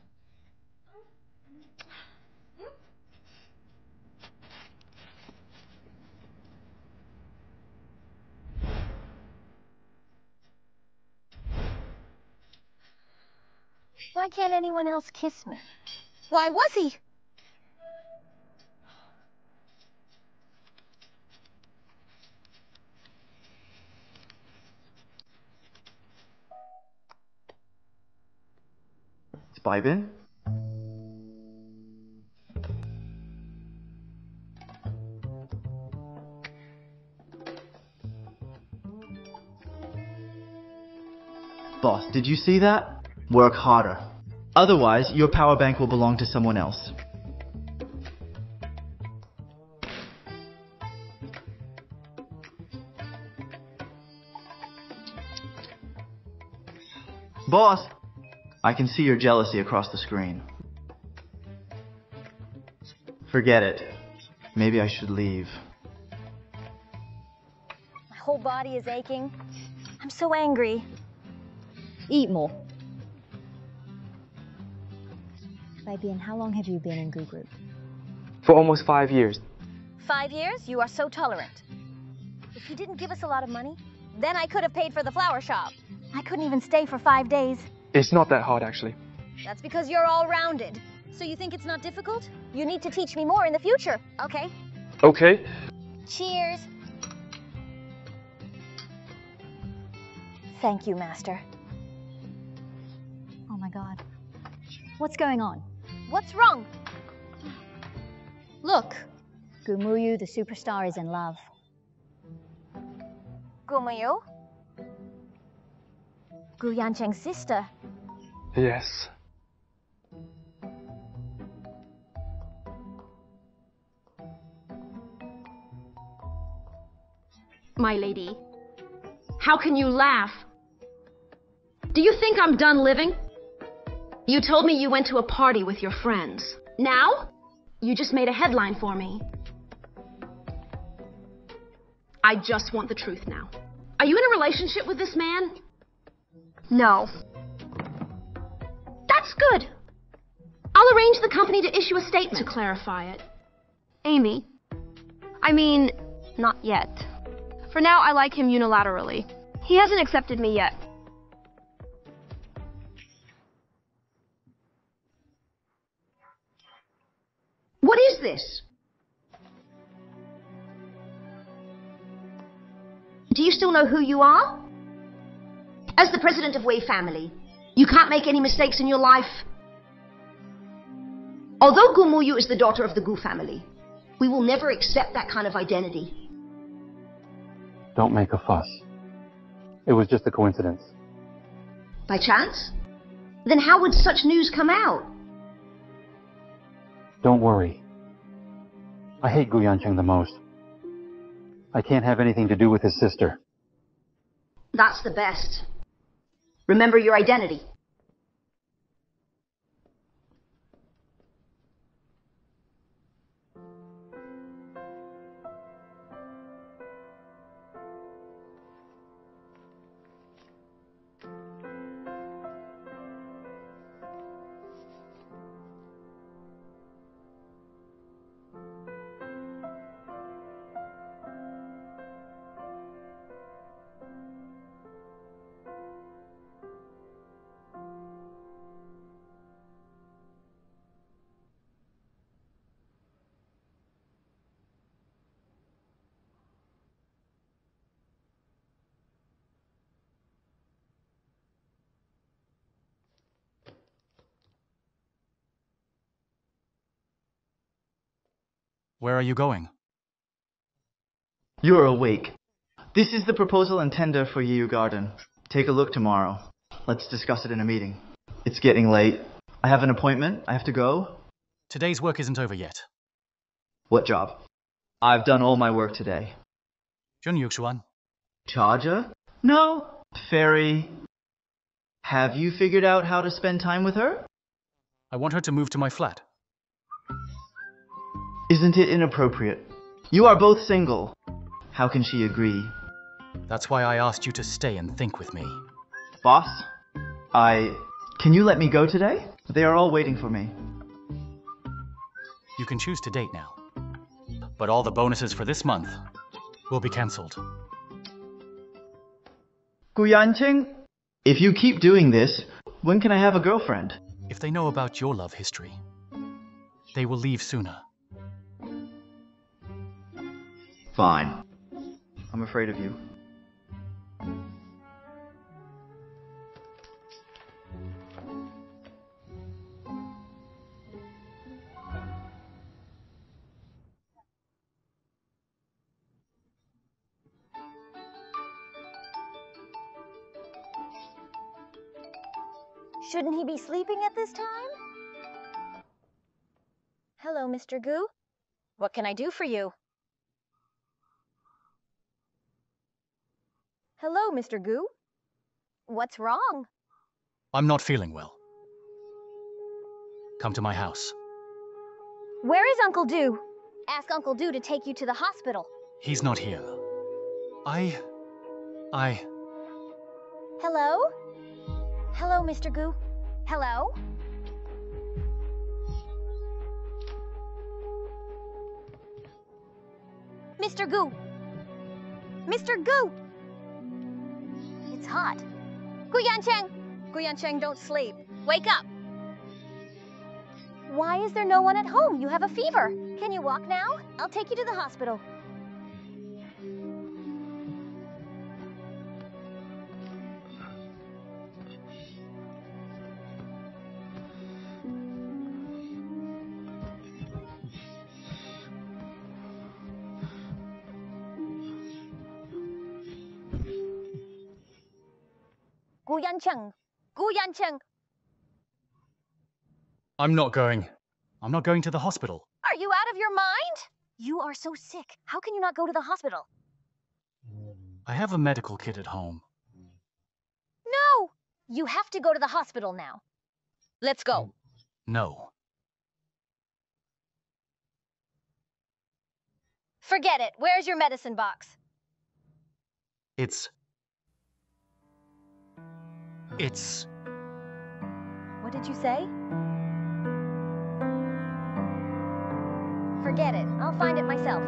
Why can't anyone else kiss me? Why was he? Spy bin? Boss, did you see that? Work harder. Otherwise, your power bank will belong to someone else. Boss! I can see your jealousy across the screen. Forget it. Maybe I should leave. My whole body is aching. I'm so angry. Eat more. Baby, and how long have you been in Gu Group? For almost 5 years. 5 years? You are so tolerant. If he didn't give us a lot of money, then I could have paid for the flower shop. I couldn't even stay for 5 days. It's not that hard, actually. That's because you're all-rounded. So you think it's not difficult? You need to teach me more in the future, okay? Okay. Cheers. Thank you, Master. Oh my God. What's going on? What's wrong? Look, Gumuyu, the superstar, is in love. Gumuyu? Gu Yancheng's sister. Yes. My lady, how can you laugh? Do you think I'm done living? You told me you went to a party with your friends. Now, you just made a headline for me. I just want the truth now. Are you in a relationship with this man? No. That's good. I'll arrange the company to issue a statement to clarify it. Amy, I mean, not yet. For now, I like him unilaterally. He hasn't accepted me yet. What is this? Do you still know who you are? As the president of Wei family, you can't make any mistakes in your life. Although Gu Muyu is the daughter of the Gu family, we will never accept that kind of identity. Don't make a fuss. It was just a coincidence. By chance? Then how would such news come out? Don't worry. I hate Gu Yancheng the most. I can't have anything to do with his sister. That's the best. Remember your identity. Where are you going? You're awake. This is the proposal and tender for Yiyu Garden. Take a look tomorrow. Let's discuss it in a meeting. It's getting late. I have an appointment. I have to go. Today's work isn't over yet. What job? I've done all my work today. Yuxuan. Charger? No. Fairy. Have you figured out how to spend time with her? I want her to move to my flat. Isn't it inappropriate? You are both single. How can she agree? That's why I asked you to stay and think with me. Boss? Can you let me go today? They are all waiting for me. You can choose to date now. But all the bonuses for this month will be cancelled. Gu Yancheng, if you keep doing this, when can I have a girlfriend? If they know about your love history, they will leave sooner. Fine. I'm afraid of you. Shouldn't he be sleeping at this time? Hello, Mr. Gu. What can I do for you? Hello, Mr. Gu. What's wrong? I'm not feeling well. Come to my house. Where is Uncle Du? Ask Uncle Du to take you to the hospital. He's not here. Hello? Hello, Mr. Gu. Hello? Mr. Gu! Mr. Gu! It's hot. Gu Yancheng! Gu Yancheng, don't sleep. Wake up! Why is there no one at home? You have a fever. Can you walk now? I'll take you to the hospital. Gu Yancheng. Yancheng. I'm not going. I'm not going to the hospital. Are you out of your mind? You are so sick. How can you not go to the hospital? I have a medical kit at home. No! You have to go to the hospital now. Let's go. No. Forget it. Where's your medicine box? It's... What did you say? Forget it. I'll find it myself.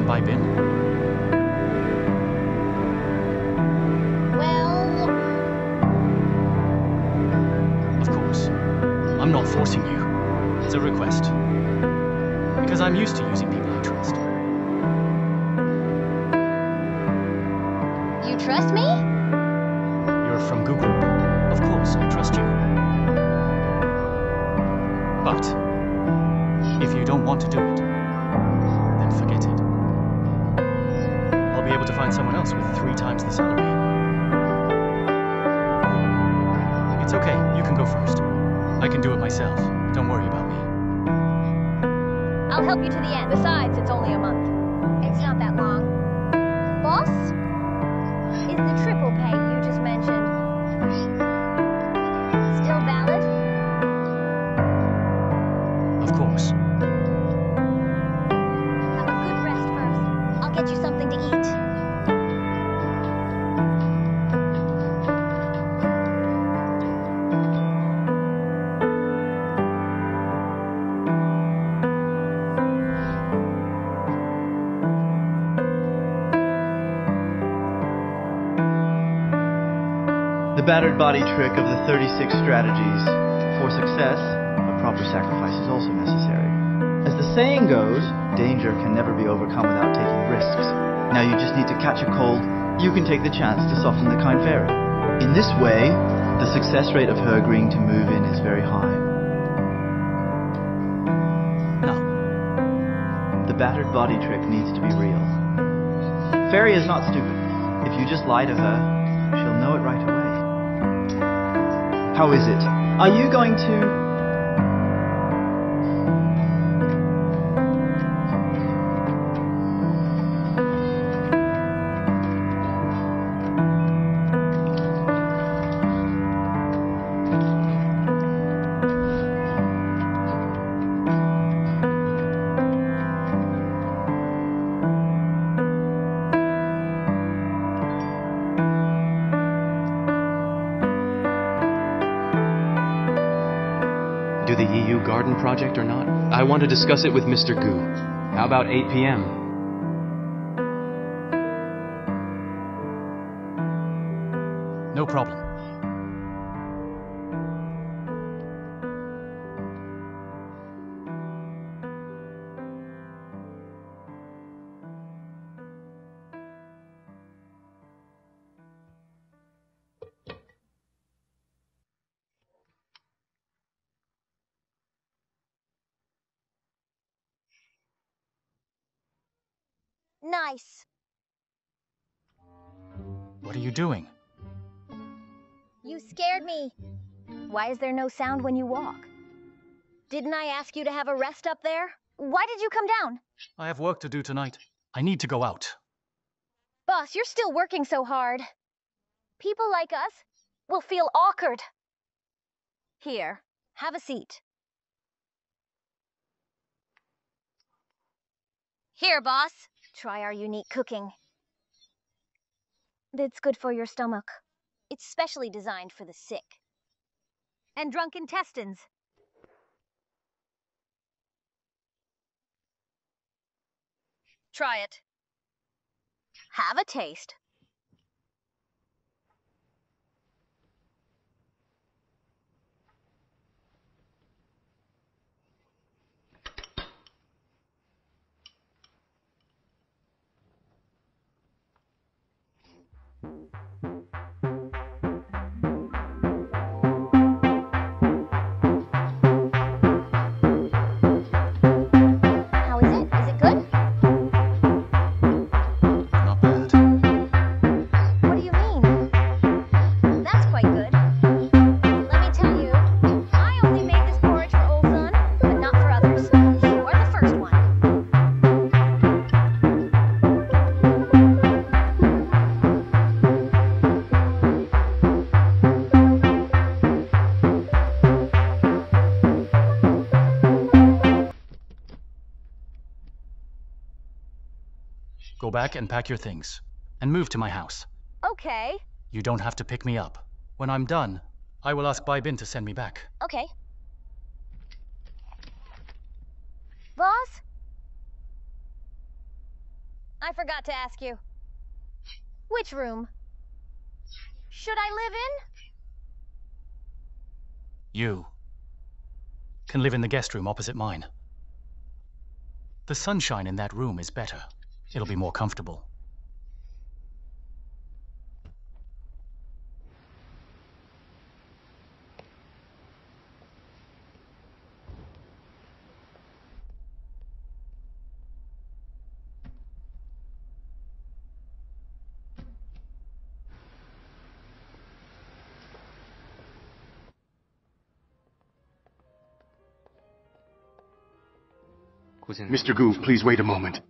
send Bai Bin? Well... Of course. I'm not forcing you. It's a request. Because I'm used to using people I trust. You trust me? You're from Gu Group. Of course, I trust you. But, if you don't want to do it, then forget it. I'll be able to find someone else with 3 times the salary. It's okay, you can go first. I can do it myself. Don't worry about me. I'll help you to the end. Besides, it's only a month. It's not that long. Boss? Is the triple pay you just mentioned still valid? Of course. Have a good rest first. I'll get you something to eat. The battered body trick of the 36 strategies. For success, a proper sacrifice is also necessary. As the saying goes, danger can never be overcome without taking risks. Now you just need to catch a cold, you can take the chance to soften the kind fairy. In this way, the success rate of her agreeing to move in is very high. No. The battered body trick needs to be real. Fairy is not stupid. If you just lie to her, she'll know it right away. How is it? Are you going to... Do the EU garden project or not? I want to discuss it with Mr. Gu. How about 8 p.m.? No problem. Nice. What are you doing? You scared me. Why is there no sound when you walk? Didn't I ask you to have a rest up there? Why did you come down? I have work to do tonight. I need to go out. Boss, you're still working so hard. People like us will feel awkward. Here, have a seat. Here, boss. Try our unique cooking. It's good for your stomach. It's specially designed for the sick. And drunk intestines. Try it. Have a taste. Go back and pack your things. And move to my house. Okay. You don't have to pick me up. When I'm done, I will ask Bai Bin to send me back. Okay. Boss? I forgot to ask you. Which room should I live in? You can live in the guest room opposite mine. The sunshine in that room is better. It'll be more comfortable. Mr. Gu, please wait a moment.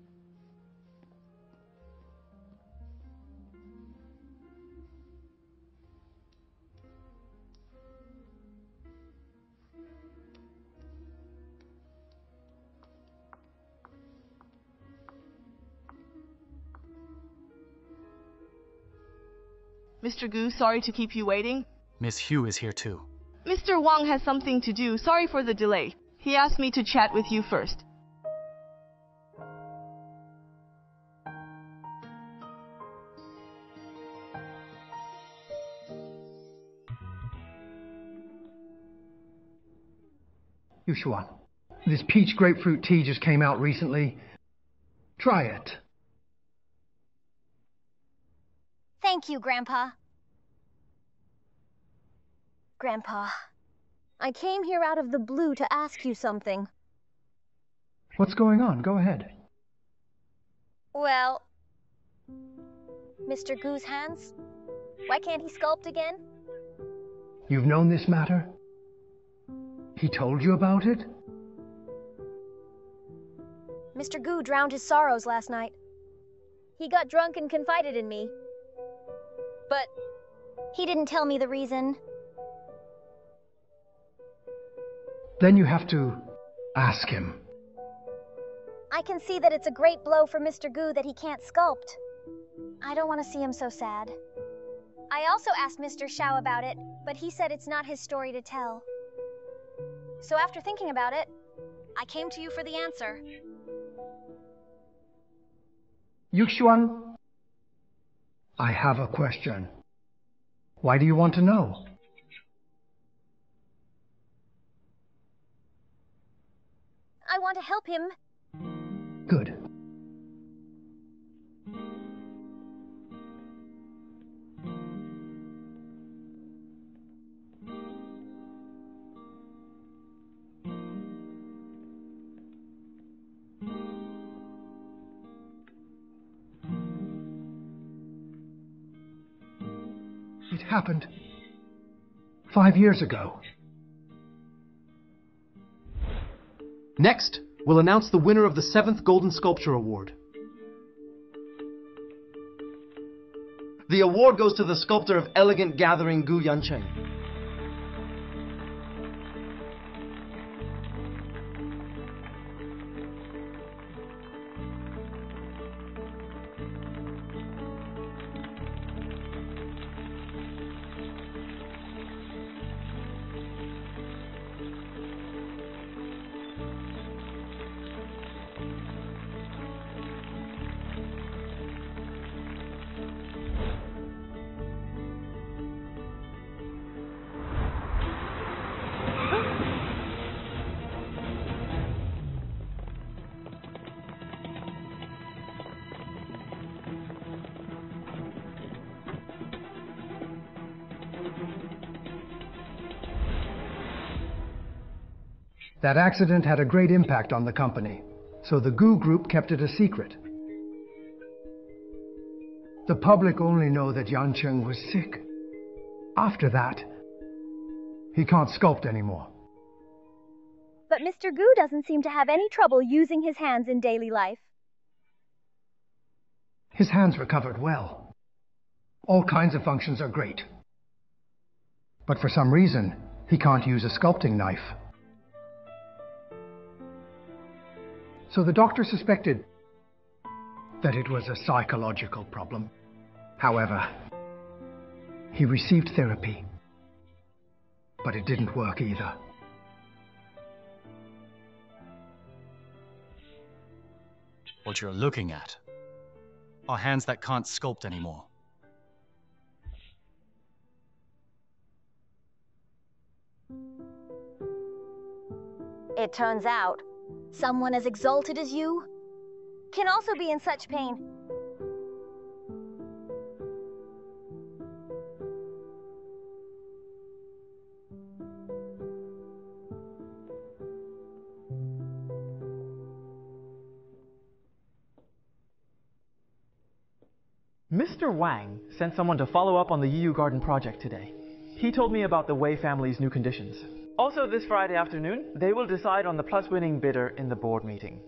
Mr. Gu, sorry to keep you waiting. Miss Hu is here too. Mr. Wang has something to do. Sorry for the delay. He asked me to chat with you first. Yu Xuan, this peach grapefruit tea just came out recently. Try it. Thank you, Grandpa. Grandpa, I came here out of the blue to ask you something. What's going on? Go ahead. Well, Mr. Gu's hands? Why can't he sculpt again? You've known this matter? He told you about it? Mr. Gu drowned his sorrows last night. He got drunk and confided in me. But he didn't tell me the reason. Then you have to ask him. I can see that it's a great blow for Mr. Gu that he can't sculpt. I don't want to see him so sad. I also asked Mr. Xiao about it, but he said it's not his story to tell. So after thinking about it, I came to you for the answer. Yuxuan, I have a question. Why do you want to know? I want to help him. Good. It happened 5 years ago. Next, we'll announce the winner of the 7th Golden Sculpture Award. The award goes to the sculptor of Elegant Gathering Gu Yancheng. That accident had a great impact on the company, so the Gu Group kept it a secret. The public only know that Yancheng was sick. After that, he can't sculpt anymore. But Mr. Gu doesn't seem to have any trouble using his hands in daily life. His hands recovered well. All kinds of functions are great. But for some reason, he can't use a sculpting knife. So the doctor suspected that it was a psychological problem. However, he received therapy, but it didn't work either. What you're looking at are hands that can't sculpt anymore. It turns out, someone as exalted as you can also be in such pain. Mr. Wang sent someone to follow up on the Yiyu Garden project today. He told me about the Wei family's new conditions. Also, this Friday afternoon, they will decide on the plus-winning bidder in the board meeting.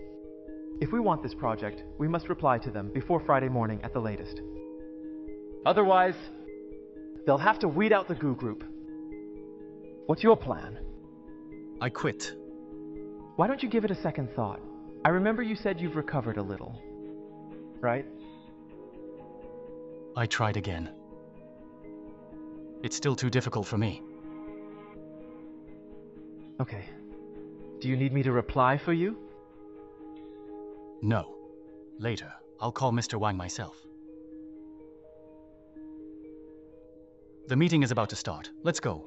If we want this project, we must reply to them before Friday morning at the latest. Otherwise, they'll have to weed out the Gu group. What's your plan? I quit. Why don't you give it a second thought? I remember you said you've recovered a little. Right? I tried again. It's still too difficult for me. Okay. Do you need me to reply for you? No. Later, I'll call Mr. Wang myself. The meeting is about to start. Let's go.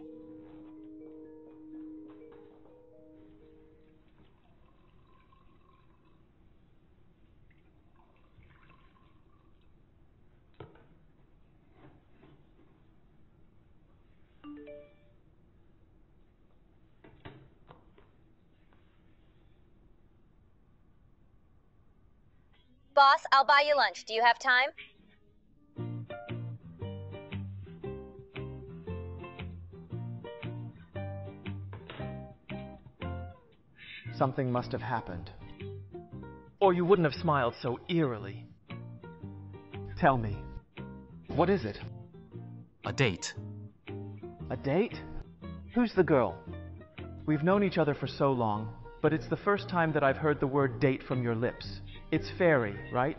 Boss, I'll buy you lunch. Do you have time? Something must have happened. Or you wouldn't have smiled so eerily. Tell me, what is it? A date. A date? Who's the girl? We've known each other for so long, but it's the first time that I've heard the word date from your lips. It's Fairy, right?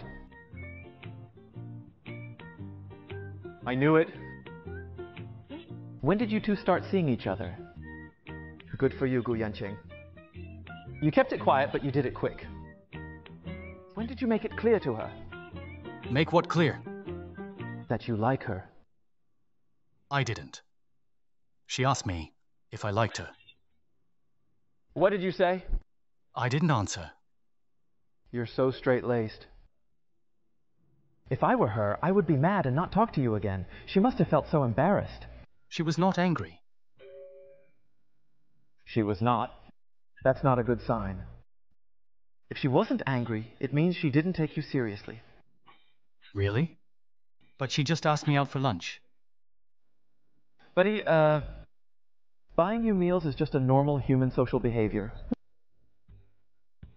I knew it. When did you two start seeing each other? Good for you, Yancheng. You kept it quiet, but you did it quick. When did you make it clear to her? Make what clear? That you like her. I didn't. She asked me if I liked her. What did you say? I didn't answer. You're so straight-laced. If I were her, I would be mad and not talk to you again. She must have felt so embarrassed. She was not angry. She was not. That's not a good sign. If she wasn't angry, it means she didn't take you seriously. Really? But she just asked me out for lunch. Buddy, buying you meals is just a normal human social behavior.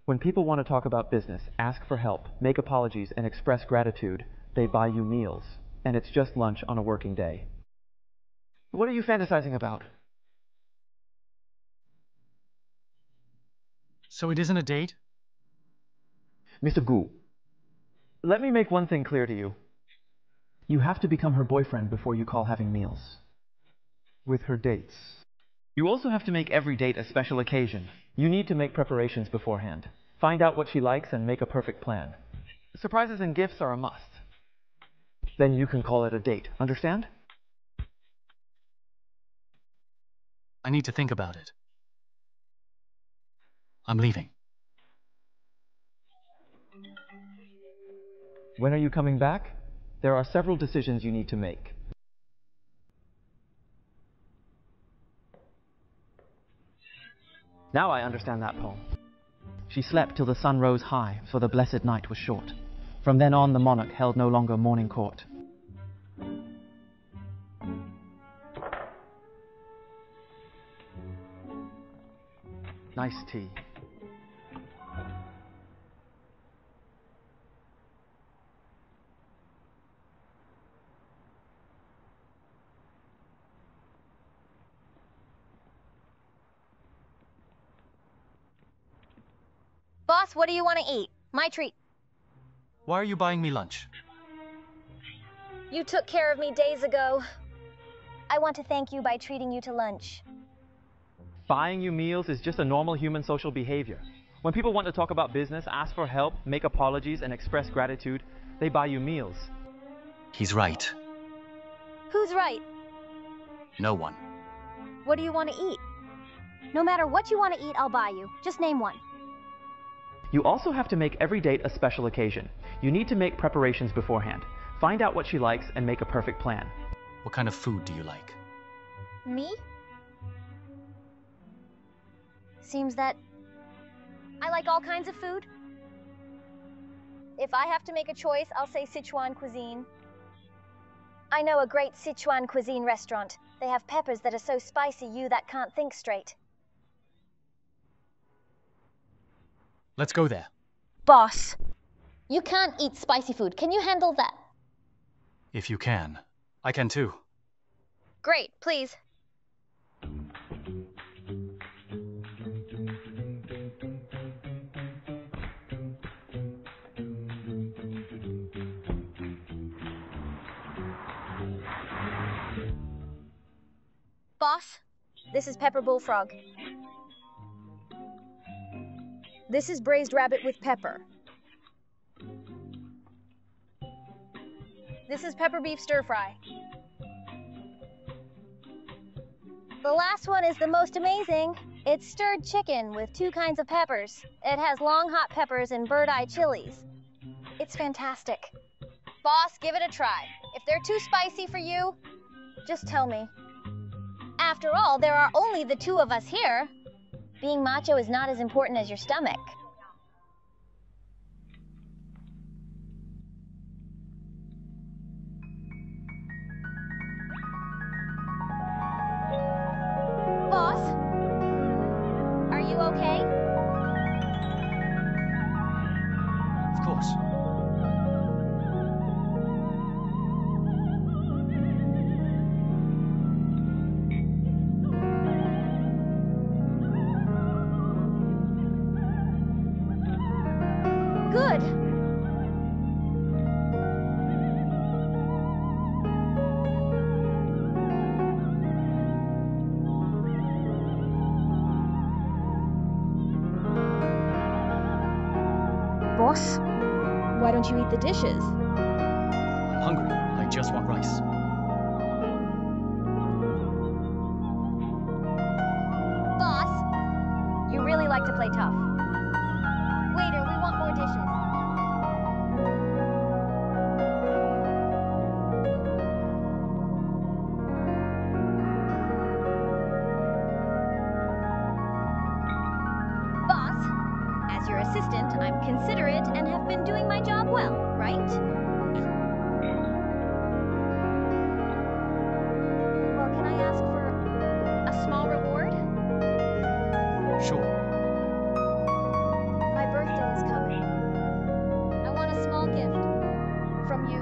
When people want to talk about business, ask for help, make apologies, and express gratitude, they buy you meals. And it's just lunch on a working day. What are you fantasizing about? So it isn't a date? Mr. Gu, let me make one thing clear to you. You have to become her boyfriend before you call having meals. With her dates. You also have to make every date a special occasion. You need to make preparations beforehand. Find out what she likes and make a perfect plan. Surprises and gifts are a must. Then you can call it a date. Understand? I need to think about it. I'm leaving. When are you coming back? There are several decisions you need to make. Now I understand that poem. She slept till the sun rose high, for the blessed night was short. From then on the monarch held no longer morning court. Nice tea. Boss, what do you want to eat? My treat. Why are you buying me lunch? You took care of me days ago. I want to thank you by treating you to lunch. Buying you meals is just a normal human social behavior. When people want to talk about business, ask for help, make apologies, and express gratitude, they buy you meals. He's right. Who's right? No one. What do you want to eat? No matter what you want to eat, I'll buy you. Just name one. You also have to make every date a special occasion. You need to make preparations beforehand. Find out what she likes and make a perfect plan. What kind of food do you like? Me? Seems that I like all kinds of food. If I have to make a choice, I'll say Sichuan cuisine. I know a great Sichuan cuisine restaurant. They have peppers that are so spicy you that can't think straight. Let's go there. Boss, you can't eat spicy food. Can you handle that? If you can. I can too. Great, please. Boss, this is pepper bullfrog. This is braised rabbit with pepper. This is pepper beef stir fry. The last one is the most amazing. It's stirred chicken with 2 kinds of peppers. It has long hot peppers and bird eye chilies. It's fantastic. Boss, give it a try. If they're too spicy for you, just tell me. After all, there are only the 2 of us here. Being macho is not as important as your stomach. Boss? Are you okay? Of course. Good. Boss, why don't you eat the dishes? I'm hungry. I just want rice. Boss, you really like to play tough. Waiter, we want more dishes. Boss, as your assistant, I'm considerate and have been doing my job well, right? Well, can I ask for a small reward? Sure. My birthday is coming. I want a small gift from you.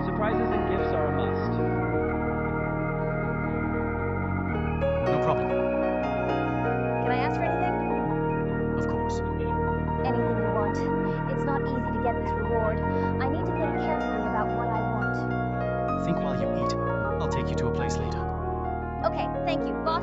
Surprises and gifts are a must. No problem. Can I ask for anything? Of course. Anything you want. It's not easy to get this reward. I need to think carefully about what I want. Think while you eat. I'll take you to a place later. Okay, thank you, boss.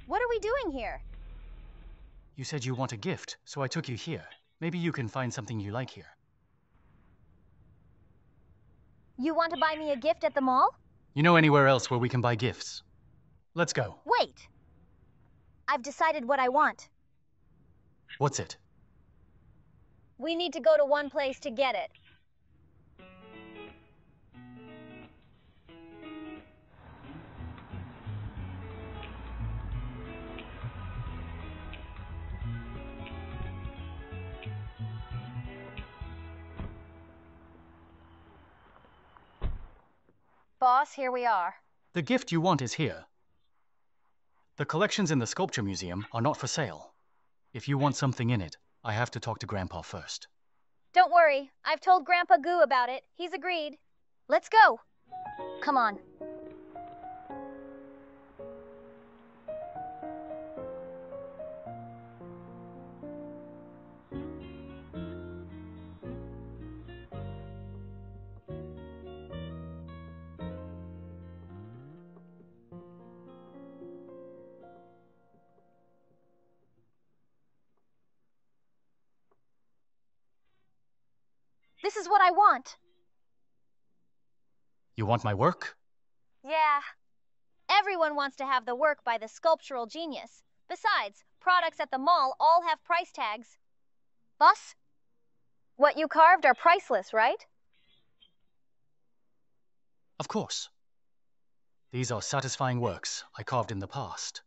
What are we doing here? You said you want a gift, so I took you here. Maybe you can find something you like here. You want to buy me a gift at the mall? You know anywhere else where we can buy gifts? Let's go. Wait. I've decided what I want. What's it? We need to go to one place to get it. Boss, here we are. The gift you want is here. The collections in the Sculpture Museum are not for sale. If you want something in it, I have to talk to Grandpa first. Don't worry. I've told Grandpa Goo about it. He's agreed. Let's go. Come on. This is what I want. You want my work? Yeah. Everyone wants to have the work by the sculptural genius. Besides, products at the mall all have price tags. Boss? What you carved are priceless, right? Of course. These are satisfying works I carved in the past.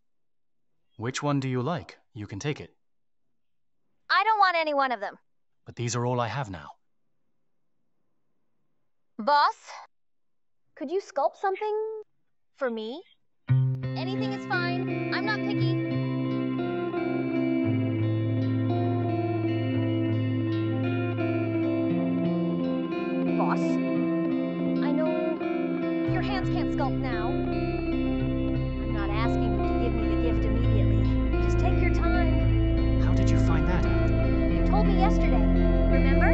Which one do you like? You can take it. I don't want any one of them. But these are all I have now. Boss? Could you sculpt something for me? Anything is fine. I'm not picky. Boss, I know your hands can't sculpt now. I'm not asking you to give me the gift immediately. Just take your time. How did you find that out? You told me yesterday, remember?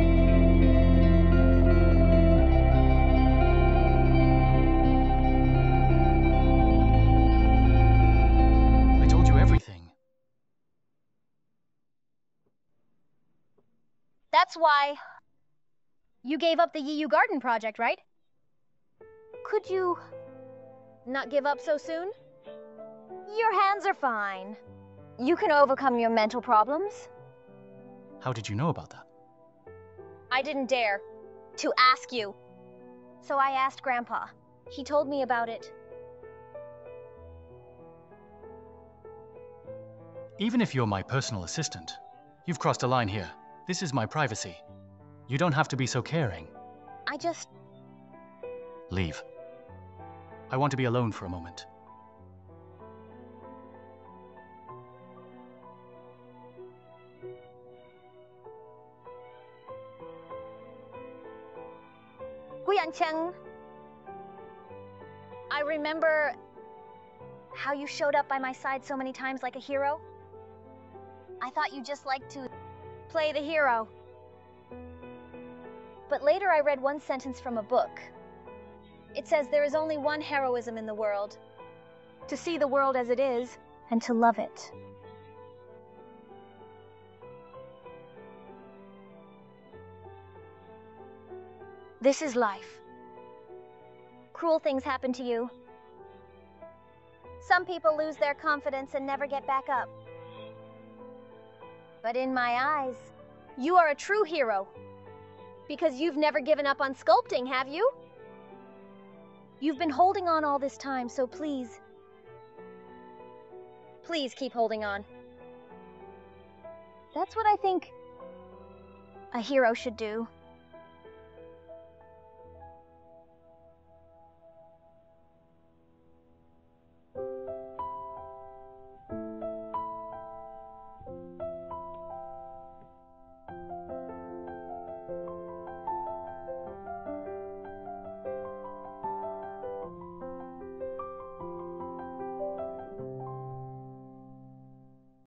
That's why you gave up the Yiyu Garden project, right? Could you not give up so soon? Your hands are fine. You can overcome your mental problems. How did you know about that? I didn't dare to ask you. So I asked Grandpa. He told me about it. Even if you're my personal assistant, you've crossed a line here. This is my privacy. You don't have to be so caring. I just... Leave. I want to be alone for a moment. Yancheng, I remember how you showed up by my side so many times like a hero. I thought you just liked to play the hero. But later I read one sentence from a book. It says there is only one heroism in the world: to see the world as it is and to love it. This is life. Cruel things happen to you. Some people lose their confidence and never get back up. But in my eyes, you are a true hero. Because you've never given up on sculpting, have you? You've been holding on all this time, so please keep holding on. That's what I think a hero should do.